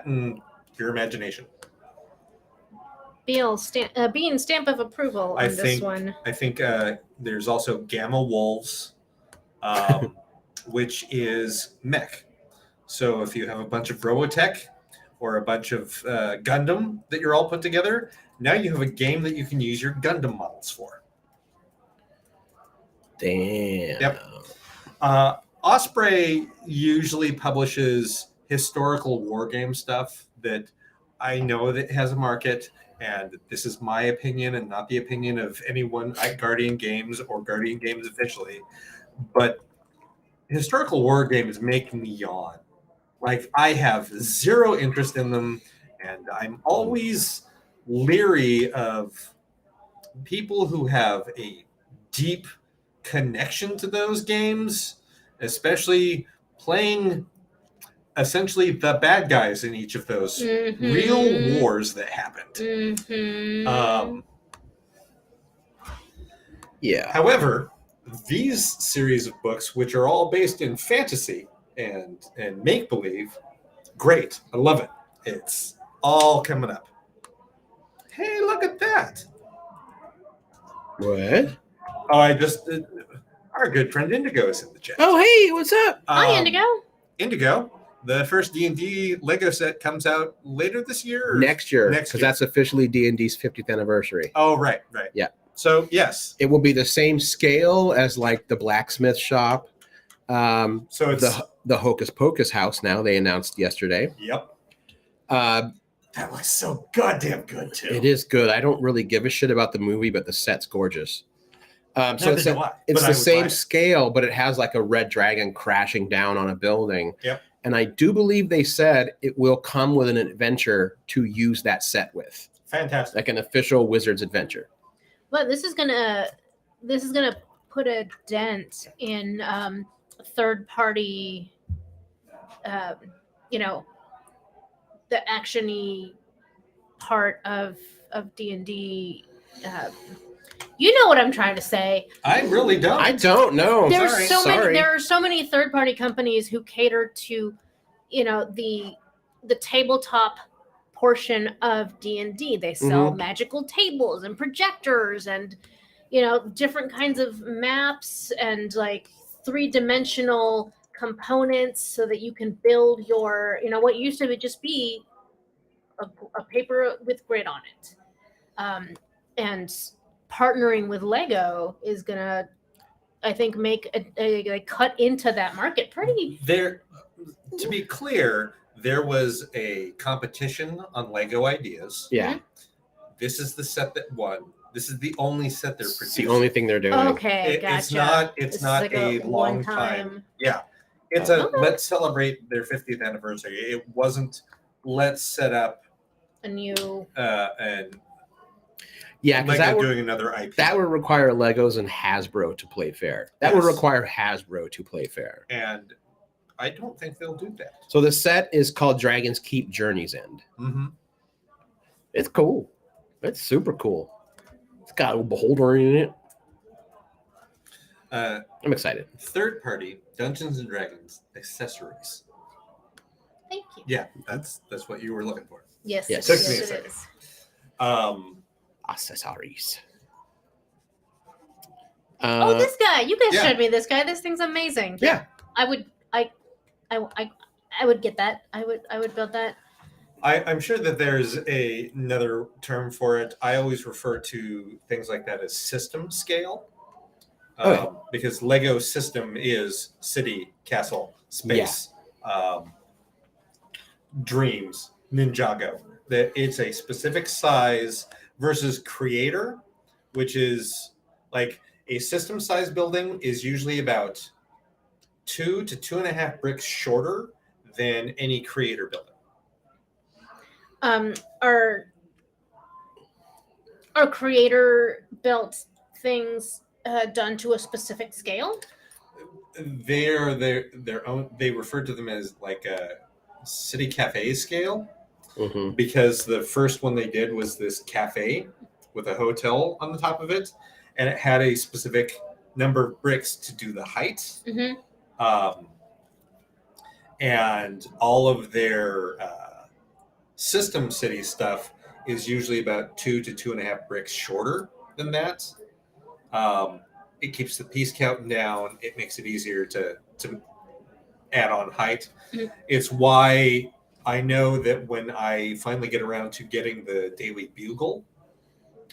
and your imagination. Bean stamp of approval on this one. I think there's also Gamma Wolves, which is mech. So if you have a bunch of Robotech or a bunch of Gundam that you're all put together, now you have a game that you can use your Gundam models for. Damn. Yep. Osprey usually publishes historical war game stuff that I know that has a market, and this is my opinion and not the opinion of anyone at Guardian Games or Guardian Games officially, but historical war games make me yawn. Like, I have zero interest in them, and I'm always leery of people who have a deep connection to those games, especially playing essentially the bad guys in each of those real wars that happened. Yeah. However, these series of books, which are all based in fantasy and make-believe, great. I love it. It's all coming up. Hey, look at that. What? Oh, I just... our good friend Indigo is in the chat. Oh, hey, what's up? Hi, Indigo. Indigo, the first D&D Lego set comes out later this year? Or next year, Next because year. that's officially D&D's 50th anniversary. Oh, right. Yeah. So, yes. It will be the same scale as like the blacksmith shop. So it's... the Hocus Pocus house now, they announced yesterday. Yep. That looks so goddamn good, too. It is good. I don't really give a shit about the movie, but the set's gorgeous. So it's the same scale, but it has like a red dragon crashing down on a building. Yep. And I do believe they said it will come with an adventure to use that set with. Fantastic. Like an official Wizard's adventure. But this is gonna put a dent in third party, the actiony part of D&D. You know what I'm trying to say. I really don't. I don't know. There are so many third party companies who cater to, the tabletop portion of D&D. They sell magical tables and projectors and, different kinds of maps and like 3-dimensional components so that you can build your, what used to just be a paper with grid on it. And partnering with Lego is gonna, I think, make a cut into that market pretty. There, to be clear, there was a competition on Lego ideas. Yeah. this is the set that won. This is the only set they're It's producing. the only thing they're doing. Okay, gotcha. It's not This is not like a long one-time- time. Yeah. It's a Okay. let's celebrate their 50th anniversary. It wasn't let's set up a new. and Yeah, because Lego doing another IP. that would require Legos and Hasbro to play fair. That would Yes. require Hasbro to play fair. And I don't think they'll do that. So the set is called Dragon's Keep Journey's End. Mm-hmm. It's cool. It's super cool. It's got a beholder in it. I'm excited. Third party Dungeons and Dragons accessories. Thank you. Yeah, that's what you were looking for. Yes. Yes. Took me a it second. is. Accessories. Oh, this guy! You guys yeah. showed me this guy. This thing's amazing. Yeah. I would get that. I would build that. I'm sure that there's another term for it. I always refer to things like that as system scale. Because Lego system is city, castle, space, dreams, Ninjago. That it's a specific size versus creator, which is like a system size building is usually about 2 to 2.5 bricks shorter than any creator building. Are creator built things done to a specific scale? They're their own. They refer to them as like a city cafe scale, because the first one they did was this cafe with a hotel on the top of it, and it had a specific number of bricks to do the height. And all of their system city stuff is usually about 2 to 2.5 bricks shorter than that. It keeps the piece count down. It makes it easier to add on height. It's why I know that when I finally get around to getting the Daily Bugle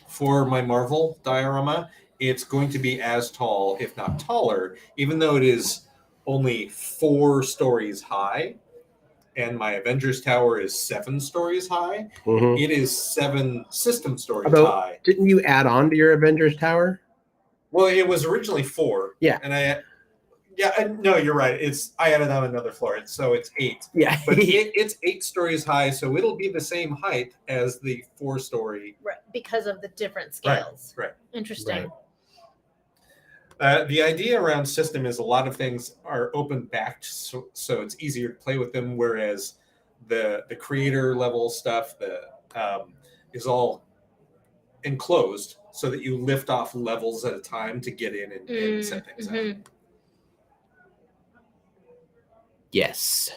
for my Marvel diorama, it's going to be as tall, if not taller, even though it is only 4 stories high. And my Avengers Tower is 7 stories high. It is 7 system stories high. Didn't you add on to your Avengers Tower? Well, it was originally 4. Yeah. And no, you're right. I added on another floor, so it's 8. Yeah. But it's 8 stories high, so it'll be the same height as the 4-story. Right, because of the different scales. Right. Interesting. Right. The idea around system is a lot of things are open backed, so it's easier to play with them. Whereas the creator level stuff is all enclosed, so that you lift off levels at a time to get in and set things up. Yes.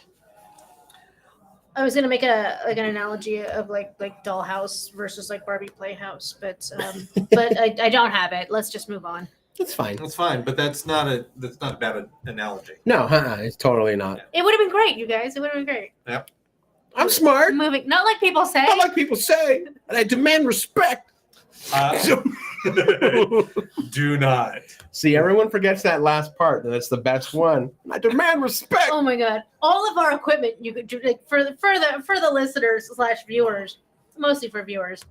I was gonna make an analogy of like Dollhouse versus like Barbie Playhouse, but I don't have it. Let's just move on. That's fine. That's fine, but that's not a bad analogy. No, it's totally not. It would have been great, you guys. It would have been great. Yep. I'm smart. Moving, not like people say. Not like people say, and I demand respect. Do not. See, everyone forgets that last part, and that's the best one. I demand respect. Oh my god! All of our equipment, you could like for the listeners / viewers, mostly for viewers.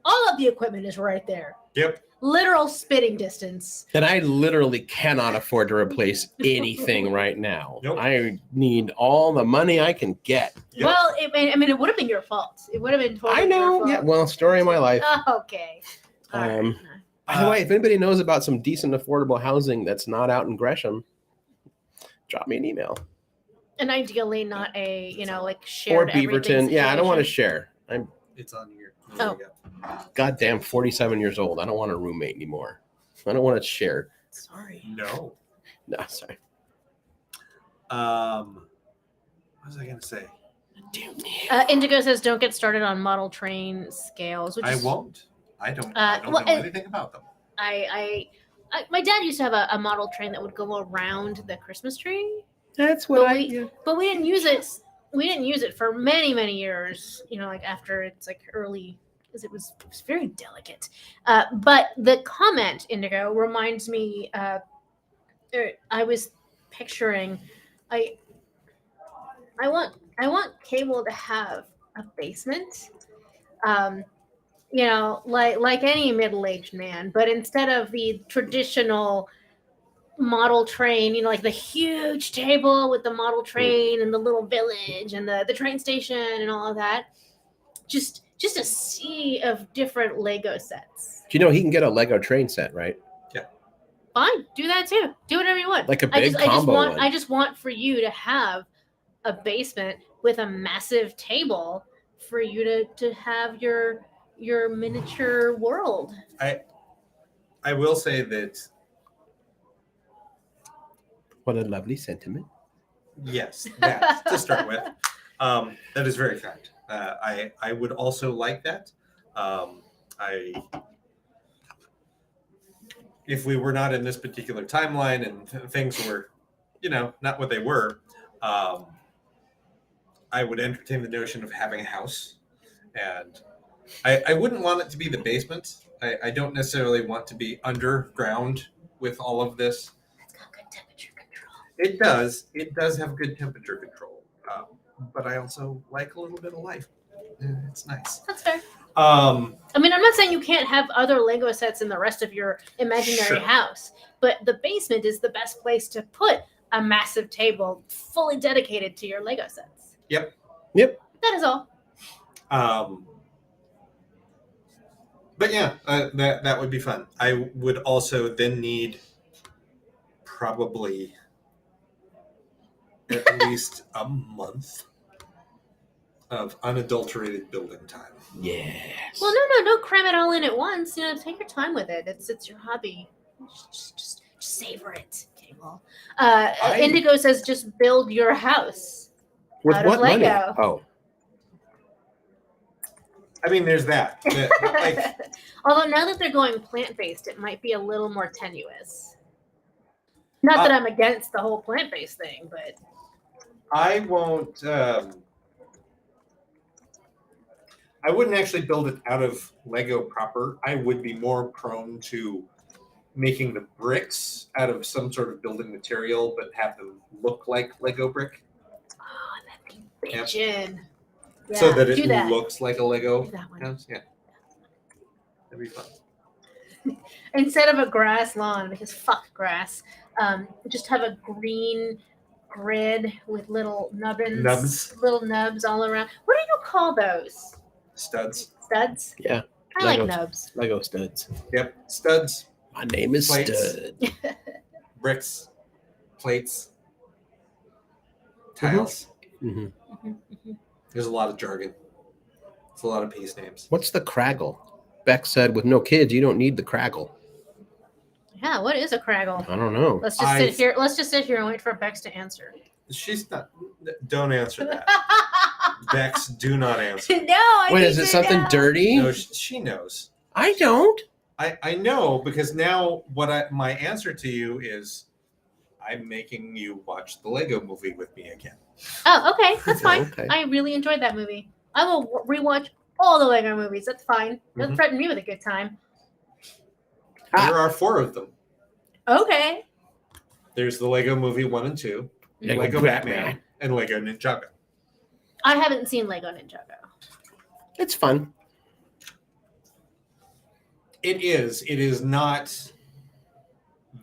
All of the equipment is right there. Yep. Literal spitting distance. And I literally cannot afford to replace anything right now. Nope. I need all the money I can get. Yep. Well, it would have been your fault. It would have been totally I know. your fault. Yeah. Well, story of my life. Okay. All right. By the way, if anybody knows about some decent affordable housing that's not out in Gresham, drop me an email. And ideally not a, like Or shared Beaverton. Yeah, I don't want to share. I'm It's on here. Oh. goddamn 47 years old. I don't want a roommate anymore. I don't want to share. Sorry. No. No, sorry. What was I going to say? Indigo says, "Don't get started on model train scales." Which I is, won't. I don't well, know anything about them. My dad used to have a model train that would go around the Christmas tree. That's what But we didn't use it. We didn't use it for many, many years. Like after it's like early, because it was very delicate. But the comment, Indigo, reminds me. I was picturing. I want Cable to have a basement, like any middle-aged man, but instead of the traditional model train, like the huge table with the model train and the little village and the train station and all of that, just a sea of different Lego sets. He can get a Lego train set, right? Yeah. Fine, do that too. Do whatever you want. Like a big combo one. I just want for you to have a basement with a massive table for you to have your miniature world. I will say that. What a lovely sentiment. Yes, that to start with. That is very kind. I would also like that. If we were not in this particular timeline and things were, not what they were, I would entertain the notion of having a house. And I wouldn't want it to be the basement. I don't necessarily want to be underground with all of this. It's got good temperature control. It does. It does have good temperature control. But I also like a little bit of life. It's nice. That's fair. I mean, I'm not saying you can't have other Lego sets in the rest of your imaginary house, but the basement is the best place to put a massive table fully dedicated to your Lego sets. Yep. That is all. But yeah, that would be fun. I would also then need probably at least a month of unadulterated building time. Yes. Well, no, cram it all in at once. Take your time with it. It's your hobby. Just savor it. Okay, well, Indigo says just build your house With out what of Lego. money? Oh. I mean, there's that. Although now that they're going plant-based, it might be a little more tenuous. Not that I'm against the whole plant-based thing, but I won't. I wouldn't actually build it out of Lego proper. I would be more prone to making the bricks out of some sort of building material, but have them look like Lego brick. Oh, that'd be bitchin'. Yeah, so that it looks like a Lego house. Yeah. That'd be fun. Instead of a grass lawn, because fuck grass, just have a green grid with little little nubs all around. What do you call those? Studs. Studs? Yeah. I like nubs. Lego studs. Yep. Studs. My name is Plates. Stud. Bricks. Plates. Tiles. Mm-hmm. There's a lot of jargon. It's a lot of piece names. What's the craggle? Beck said, with no kids, you don't need the craggle. Yeah, what is a craggle? I don't know. Let's just sit here. Let's just sit here and wait for Bex to answer. She's not. Don't answer that. Bex, do not answer. Wait, is it something dirty? No, she knows. I don't. I know, because now my answer to you is I'm making you watch the Lego movie with me again. Oh, okay. That's fine. Okay. I really enjoyed that movie. I will rewatch all the Lego movies. That's fine. Don't threaten me with a good time. There are 4 of them. Okay. There's the Lego movie 1 and 2, Lego Batman, and Lego Ninjago. I haven't seen Lego Ninjago. It's fun. It is. It is not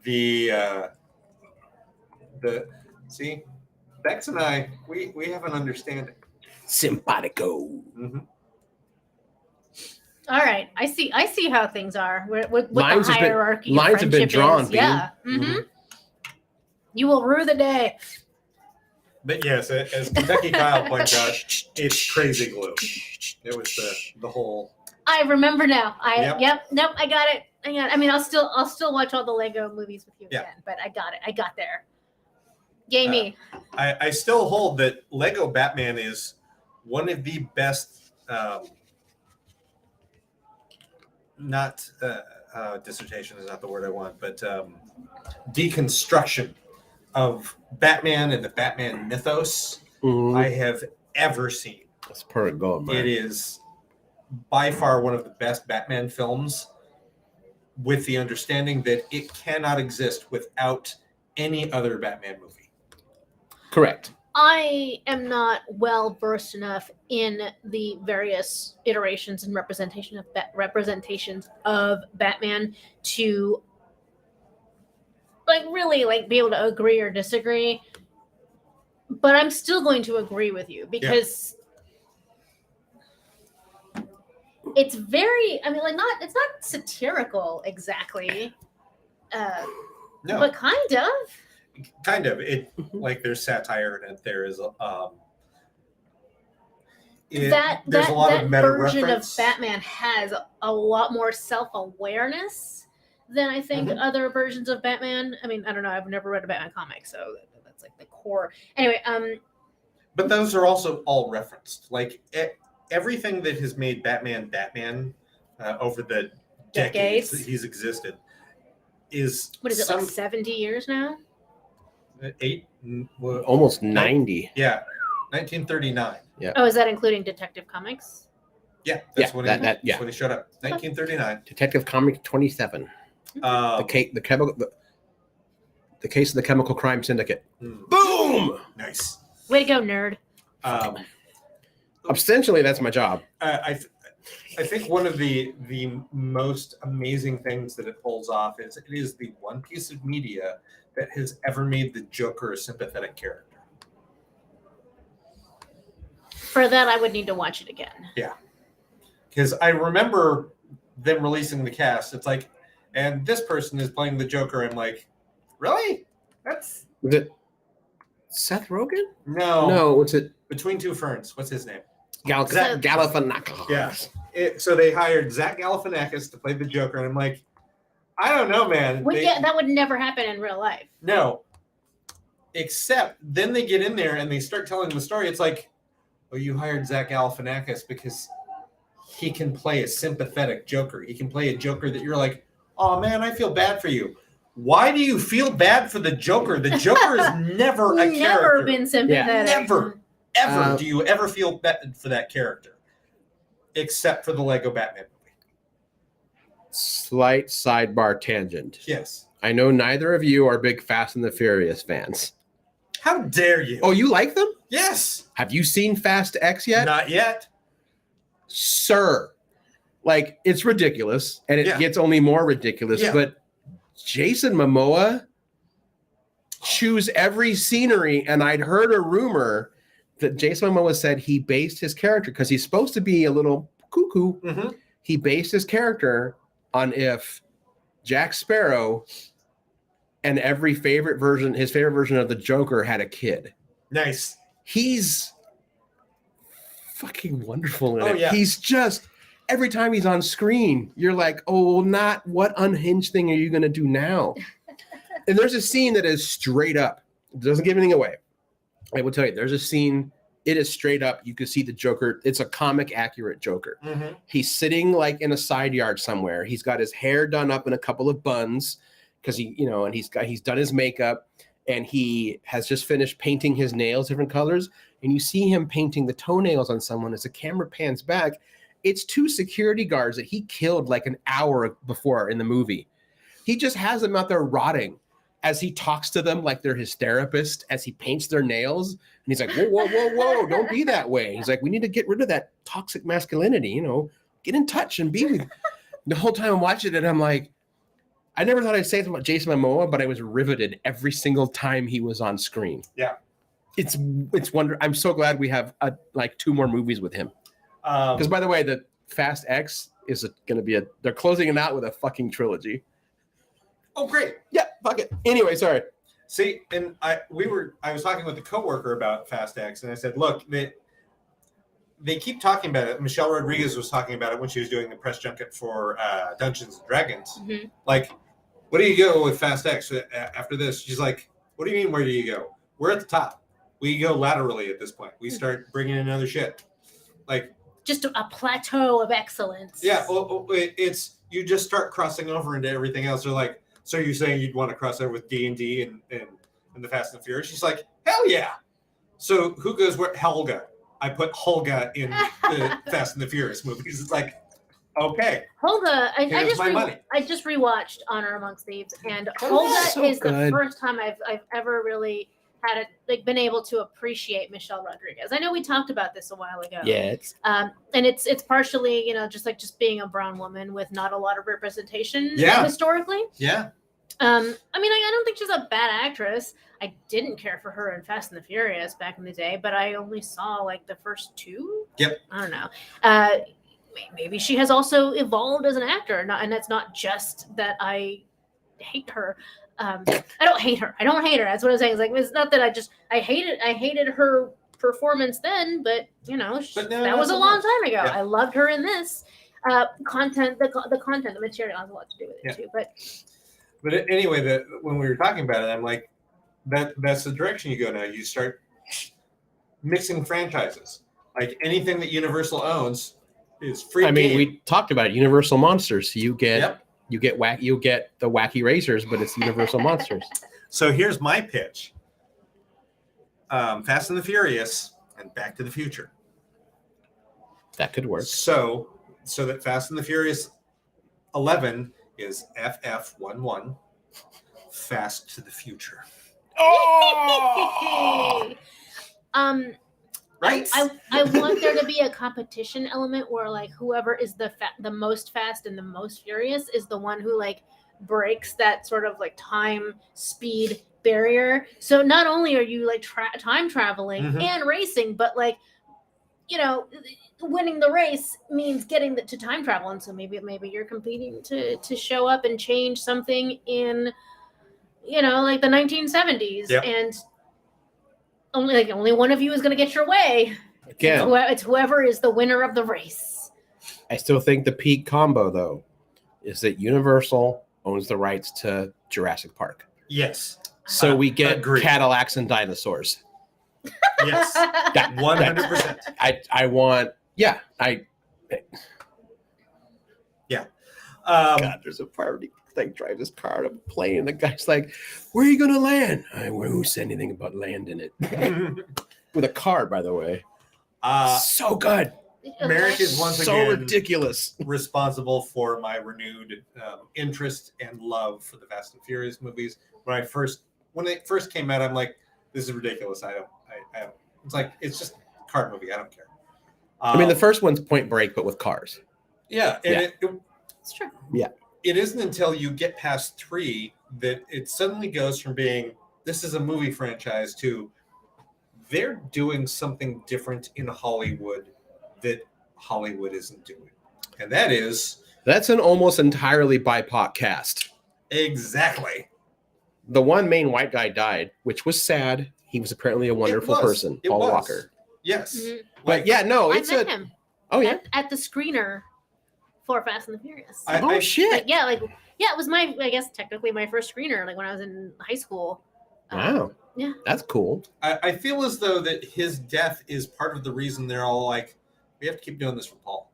the see, Bex and I, we have an understanding. Simpatico. Mm-hmm. All right, I see how things are with Lines the hierarchy. Lines have been drawn. Yeah. Mm-hmm. You will rue the day. But yes, as Kentucky Kyle points out, it's crazy glue. It was the whole. I remember now. Yep. Nope. I got it. I mean, I'll still watch all the Lego movies with you again. But I got it. I got there. Yay me. I still hold that Lego Batman is one of the best. Not dissertation is not the word I want, but deconstruction of Batman and the Batman mythos I have ever seen. That's perfect gold, man. It is by far one of the best Batman films, with the understanding that it cannot exist without any other Batman movie. Correct. I am not well versed enough in the various iterations and representations of Batman to really be able to agree or disagree. But I'm still going to agree with you because it's very, it's not satirical exactly. No, but kind of. It there's satire in it. There is there's that a lot of meta version reference. of Batman has a lot more self-awareness than I think other versions of Batman. I mean, I don't know. I've never read a Batman comic, so that's like the core. Anyway, but those are also all referenced. Everything that has made Batman over the decades that he's existed is what is it, like 70 years now? Almost 90. Yeah, 1939. Yeah. Oh, is that including Detective Comics? Yeah, that's when he showed up. 1939. Detective Comics 27. The case of the Chemical Crime Syndicate. Boom! Nice. Way to go, nerd. Essentially, that's my job. I think one of the most amazing things that it pulls off is it is the one piece of media that has ever made the Joker a sympathetic character. For that, I would need to watch it again. Yeah. Because I remember them releasing the cast. It's like, and this person is playing the Joker. I'm like, really? Was it Seth Rogen? No. What's it? Between Two Ferns. What's his name? Galifianakis. Yeah. So they hired Zach Galifianakis to play the Joker, and I'm like, I don't know, man. That would never happen in real life. No. Except then they get in there and they start telling the story. It's like, oh, you hired Zach Galifianakis because he can play a sympathetic Joker. He can play a Joker that you're like, oh man, I feel bad for you. Why do you feel bad for the Joker? The Joker is never a character. Never been sympathetic. Never, ever do you ever feel bad for that character, except for the Lego Batman movie. Slight sidebar tangent. Yes. I know neither of you are big Fast and the Furious fans. How dare you? Oh, you like them? Yes. Have you seen Fast X yet? Not yet. Sir. It's ridiculous, and it gets only more ridiculous, but Jason Momoa chews every scenery, and I'd heard a rumor that Jason Momoa said he based his character, because he's supposed to be a little cuckoo, he based his character on if Jack Sparrow and his favorite version of the Joker had a kid. Nice. He's fucking wonderful in it. Yeah. He's just, every time he's on screen, you're like, oh, not what unhinged thing are you going to do now? And there's a scene that is straight up. It doesn't give anything away. I will tell you, there's a scene, it is straight up. You can see the Joker. It's a comic accurate Joker. He's sitting in a side yard somewhere. He's got his hair done up in a couple of buns because and he's done his makeup, and he has just finished painting his nails different colors. And you see him painting the toenails on someone as the camera pans back. It's two security guards that he killed an hour before in the movie. He just has them out there rotting as he talks to them like they're his therapist, as he paints their nails. And he's like, whoa, whoa, whoa, whoa, don't be that way. He's like, we need to get rid of that toxic masculinity, get in touch and be with. The whole time I'm watching it, I'm like, I never thought I'd say something about Jason Momoa, but I was riveted every single time he was on screen. Yeah. It's wonderful. I'm so glad we have 2 more movies with him. Because by the way, the Fast X is going to be they're closing it out with a fucking trilogy. Oh, great. Yeah, fuck it. Anyway, sorry. See, and I was talking with a coworker about Fast X, and I said, look, they keep talking about it. Michelle Rodriguez was talking about it when she was doing the press junket for Dungeons and Dragons. What do you go with Fast X after this? She's like, what do you mean, where do you go? We're at the top. We go laterally at this point. We start bringing in other shit. Just a plateau of excellence. Yeah, it's you just start crossing over into everything else. They're like, so you're saying you'd want to cross over with D&D and the Fast and Furious? She's like, hell yeah. So who goes where? Helga. I put Helga in the Fast and the Furious movies. It's like, okay. Helga, I just rewatched Honor Amongst Thieves, and Helga so is good. the first time I've ever really had been able to appreciate Michelle Rodriguez. I know we talked about this a while ago. Yeah. And it's partially, just being a brown woman with not a lot of representation historically. Yeah. I mean, I don't think she's a bad actress. I didn't care for her in Fast and the Furious back in the day, but I only saw like the first two. Yep. I don't know. Maybe she has also evolved as an actor, and that's not just that I hate her. I don't hate her. That's what I'm saying. It's like, it's not that I hated her performance then, but that was a long time ago. Yeah. I loved her in this. Content, the material has a lot to do with it too. But anyway, when we were talking about it, I'm like, that's the direction you go now. You start mixing franchises. Like anything that Universal owns is free. I mean, we talked about it. Universal Monsters. You get Yep. you get the wacky racers, but it's Universal Monsters. So here's my pitch: Fast and the Furious and Back to the Future. That could work. So that Fast and the Furious 11 is FF11, Fast to the Future. Oh! Right? I want there to be a competition element where like whoever is the most fast and the most furious is the one who like breaks that sort of like time speed barrier. So not only are you like time traveling and racing, but like winning the race means getting to time travel, and so maybe you're competing to show up and change something in like the 1970s, and only one of you is going to get your way. Again, it's whoever is the winner of the race. I still think the peak combo though is that Universal owns the rights to Jurassic Park. Yes. So we get agreed. Cadillacs and dinosaurs. Yes. 100%. I want. Yeah. God, there's a part where he like drives his car to a plane, and the guy's like, "Where are you gonna land?" Who said anything about landing it? With a car, by the way. So good. Merrick is once so again ridiculous. responsible for my renewed interest and love for the Fast and Furious movies. When they first came out, I'm like, this is ridiculous. I don't. It's like, it's just a car movie. I don't care. I mean, the first one's Point Break, but with cars. Yeah, and It's true. Yeah. It isn't until you get past 3 that it suddenly goes from being this is a movie franchise to they're doing something different in Hollywood that Hollywood isn't doing. And that's an almost entirely BIPOC cast. Exactly. The one main white guy died, which was sad. He was apparently a wonderful person, Paul Walker. Yes. Mm-hmm. But yeah, no, I it's met him. Oh yeah. At the screener for Fast and the Furious. Shit. It was technically my first screener, like when I was in high school. Wow. Yeah. That's cool. I feel as though that his death is part of the reason they're all like, we have to keep doing this for Paul.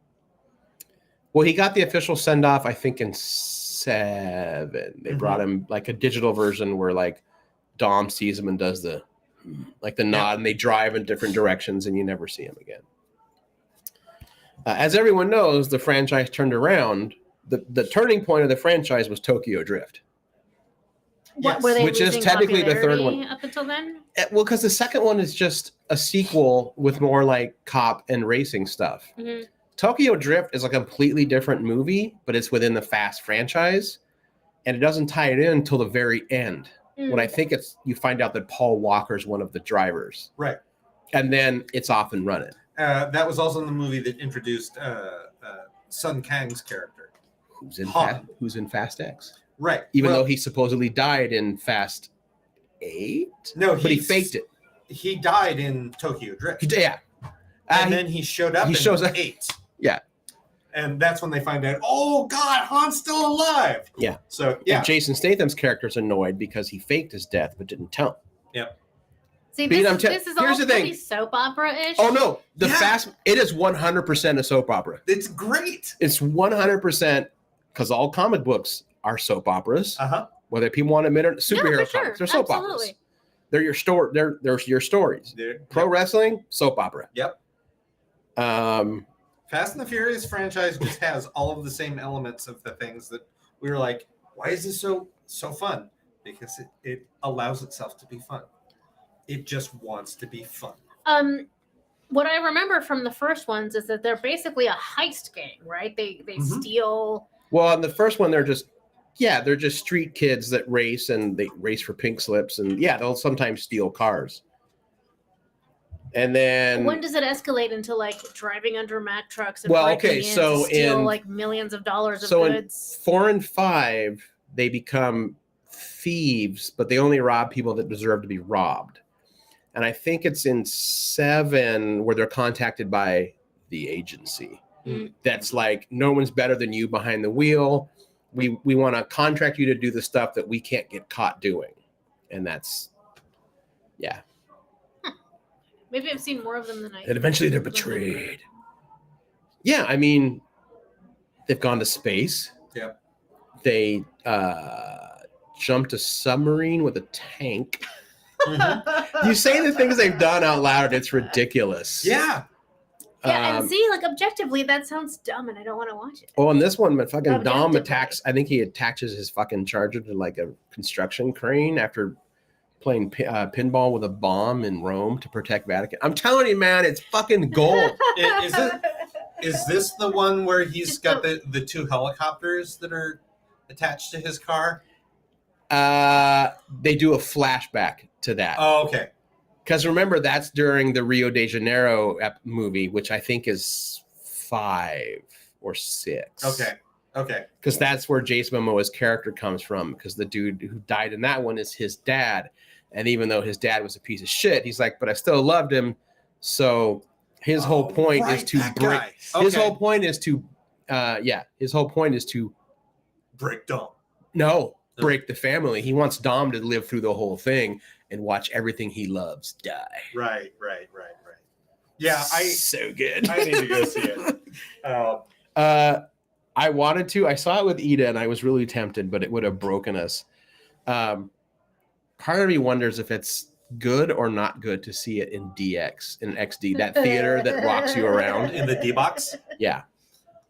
Well, he got the official send off, I think, in 7. They brought him like a digital version where like Dom sees him and does the nod, and they drive in different directions, and you never see him again. As everyone knows, the franchise turned around. The turning point of the franchise was Tokyo Drift. What, were they which is losing technically the third one. up until then? Well, because the second one is just a sequel with more like cop and racing stuff. Mm-hmm. Tokyo Drift is a completely different movie, but it's within the Fast franchise, and it doesn't tie it in until the very end. When I think you find out that Paul Walker's one of the drivers. Right. And then it's off and running. That was also in the movie that introduced Sun Kang's character. Who's in Fast X. Right. Even though he supposedly died in Fast 8? No, but he faked it. He died in Tokyo Drift. Yeah. And then he showed up in 8. Yeah. And that's when they find out, oh, God, Han's still alive. Yeah. So, yeah. And Jason Statham's character's annoyed because he faked his death but didn't tell him. Yep. See, this is all pretty soap opera-ish. Oh, no. It is 100% a soap opera. It's great. It's 100% because all comic books are soap operas. Uh-huh. Whether people want to admit it, superhero comics, they're soap operas. They're your story. They're your stories. Pro wrestling, soap opera. Yep. Fast and the Furious franchise just has all of the same elements of the things that we were like, why is this so fun? Because it allows itself to be fun. It just wants to be fun. What I remember from the first ones is that they're basically a heist gang, right? They steal. Well, in the first one, they're just street kids that race, and they race for pink slips, and they'll sometimes steal cars. And then when does it escalate into like driving under Mack trucks and breaking in to steal like millions of dollars of goods? In 4 and 5, they become thieves, but they only rob people that deserve to be robbed. And I think it's in 7 where they're contacted by the agency. That's like, no one's better than you behind the wheel. We want to contract you to do the stuff that we can't get caught doing. And that's, Maybe I've seen more of them than I. And eventually they're betrayed. Yeah, I mean, they've gone to space. Yeah. They jumped a submarine with a tank. You say the things they've done out loud, it's ridiculous. Yeah. Yeah, and see, like objectively, that sounds dumb, and I don't want to watch it. Oh, in this one, fucking Dom attacks. I think he attaches his fucking charger to like a construction crane after playing pinball with a bomb in Rome to protect Vatican. I'm telling you, man, it's fucking gold. Is this the one where he's got the 2 helicopters that are attached to his car? They do a flashback to that. Oh, okay. Because remember, that's during the Rio de Janeiro movie, which I think is 5 or 6. Okay. Because that's where Jason Momoa's character comes from. Because the dude who died in that one is his dad. And even though his dad was a piece of shit, he's like, but I still loved him. So his whole point is to break. Okay. His whole point is to, his whole point is to break Dom. No, break the family. He wants Dom to live through the whole thing and watch everything he loves die. Right. Yeah, so good. I need to go see it. I wanted to. I saw it with Ida, and I was really tempted, but it would have broken us. Part of me wonders if it's good or not good to see it in DX, in XD, that theater that rocks you around. In the D-Box? Yeah.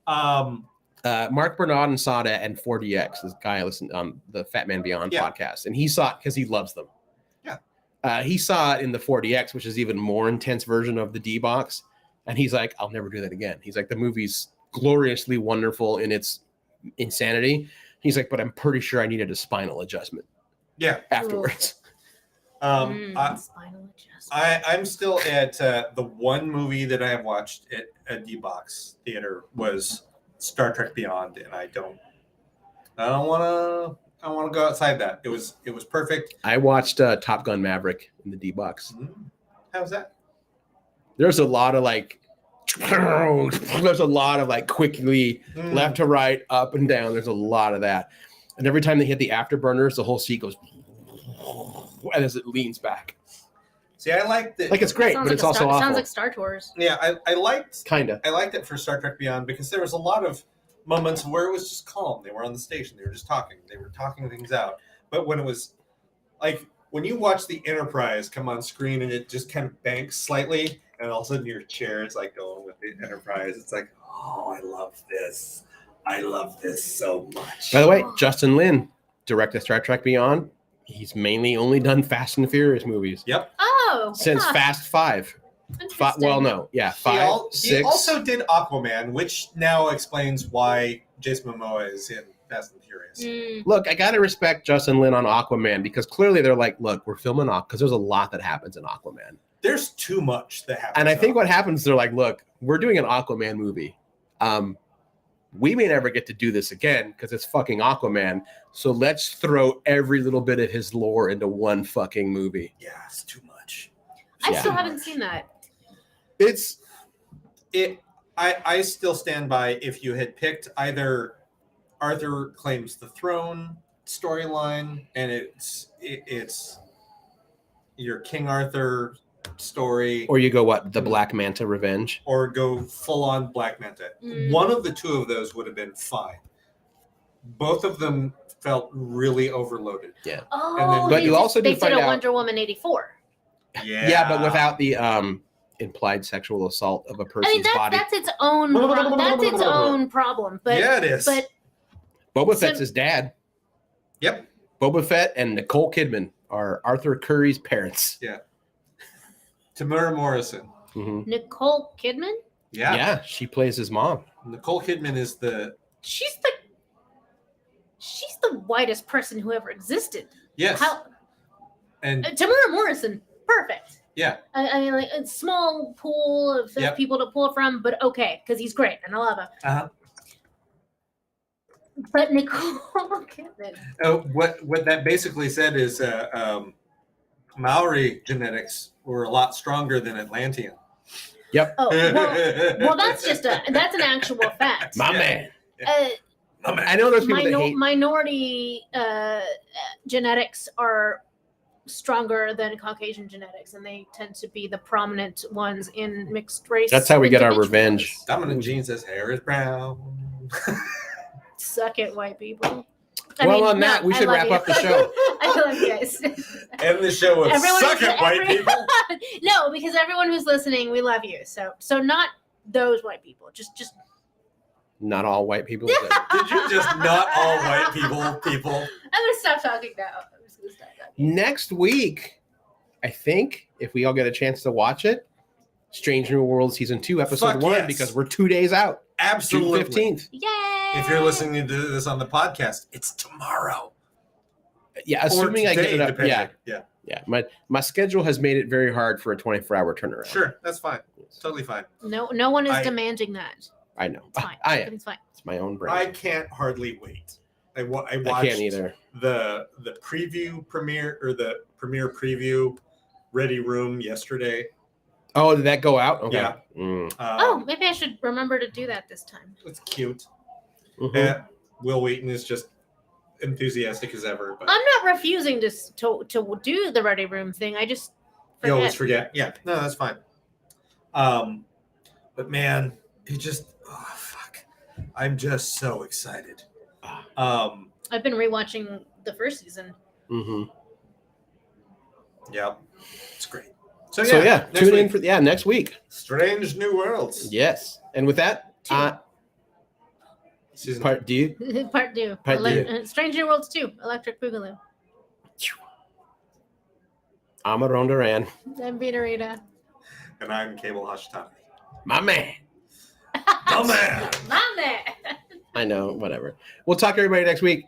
Mark Bernardin saw that and 4DX, this guy I listened on the Fat Man Beyond podcast, and he saw it because he loves them. Yeah. He saw it in the 4DX, which is even more intense version of the D-Box, and he's like, I'll never do that again. He's like, the movie's gloriously wonderful in its insanity. He's like, but I'm pretty sure I needed a spinal adjustment. Yeah. Afterwards. Spinal adjustment. I'm still at the one movie that I have watched at a D-Box theater was Star Trek Beyond, and I don't want to go outside that. It was perfect. I watched Top Gun Maverick in the D-Box. How's that? There's a lot of like quickly left to right, up and down. There's a lot of that. And every time they hit the afterburners, the whole seat goes as it leans back. See, I liked it. Like, it's great, but it's also awful. Sounds like Star Tours. Yeah, I liked it for Star Trek Beyond because there was a lot of moments where it was just calm. They were on the station. They were just talking. They were talking things out. But when it was like when you watch the Enterprise come on screen and it just kind of banks slightly, and all of a sudden your chair is like going with the Enterprise. It's like, oh, I love this. I love this so much. By the way, Justin Lin directed Star Trek Beyond. He's mainly only done Fast and Furious movies. Yep. Oh. Since Fast 5. Well, no. Yeah, 5, 6. He also did Aquaman, which now explains why Jason Momoa is in Fast and Furious. Look, I got to respect Justin Lin on Aquaman because clearly they're like, look, we're filming Aquaman because there's a lot that happens in Aquaman. There's too much that happens. And I think what happens, they're like, look, we're doing an Aquaman movie. We may never get to do this again because it's fucking Aquaman. So let's throw every little bit of his lore into one fucking movie. Yeah, it's too much. I still haven't seen that. I still stand by if you had picked either Arthur Claims the Throne storyline and it's your King Arthur story, or you go the Black Manta Revenge, or go full on Black Manta. One of the two of those would have been fine. Both of them felt really overloaded. Yeah. Oh, but you also they did a Wonder Woman 84. Yeah, but without the implied sexual assault of a person's body. That's its own. That's its own problem. But yeah, it is. But Boba Fett's his dad. Yep. Boba Fett and Nicole Kidman are Arthur Curry's parents. Yeah. Tamara Morrison. Mhm. Nicole Kidman. Yeah. Yeah, she plays his mom. Nicole Kidman is the She's the whitest person who ever existed. yes. And Tamara Morrison, perfect. yeah. I mean, like a small pool of Yep. people to pull from, but okay, because he's great and I love him. Uh-huh. But Nicole Kidman. What that basically said is Maori genetics were a lot stronger than Atlantean. Yep. Oh well, that's an actual fact. My man. My man. I know there's people that hate. Minority genetics are stronger than Caucasian genetics, and they tend to be the prominent ones in mixed race. That's how we get our individuals. revenge. Dominant Gene says hair is brown. Suck it, white people. That, we should love wrap you. up the show. I love you guys. End the show with suck it, white people. No, because everyone who's listening, we love you. So not those white people. Just Not all white people. Did you just not all white people? I'm gonna stop talking now. I'm just gonna stop talking. Next week, I think, if we all get a chance to watch it, Strange New World Season 2, Episode Fuck 1, yes. because we're 2 days out. Absolutely. June 15th. Yay! If you're listening to this on the podcast, it's tomorrow. Yeah, assuming I get today, it up. depending. Yeah, Yeah. My schedule has made it very hard for a 24-hour turnaround. Sure. That's fine. Totally fine. No one is I- demanding that. I know. It's fine. I am. Everything's fine. It's my own brain. I can't hardly wait. I watched I can't either. the preview premiere or the premiere preview Ready Room yesterday. Oh, did that go out? Okay. Yeah. Oh, maybe I should remember to do that this time. It's cute. Mhm. Will Wheaton is just enthusiastic as ever. But I'm not refusing to do the Ready Room thing. I just you always forget. Yeah, no, that's fine. But man, it just fuck. I'm just so excited. I've been rewatching the first season. Mm-hmm. Yeah, it's great. So yeah, next tune in week. for next week. Strange New Worlds. Yes, and with that, Season part D. Part 2. Part two. Strange New Worlds 2. Electric Boogaloo. I'm Aaron Duran. I'm Vita Rita. And I'm Cable Hashtag. My man. My man. My man. I know, whatever. We'll talk to everybody next week.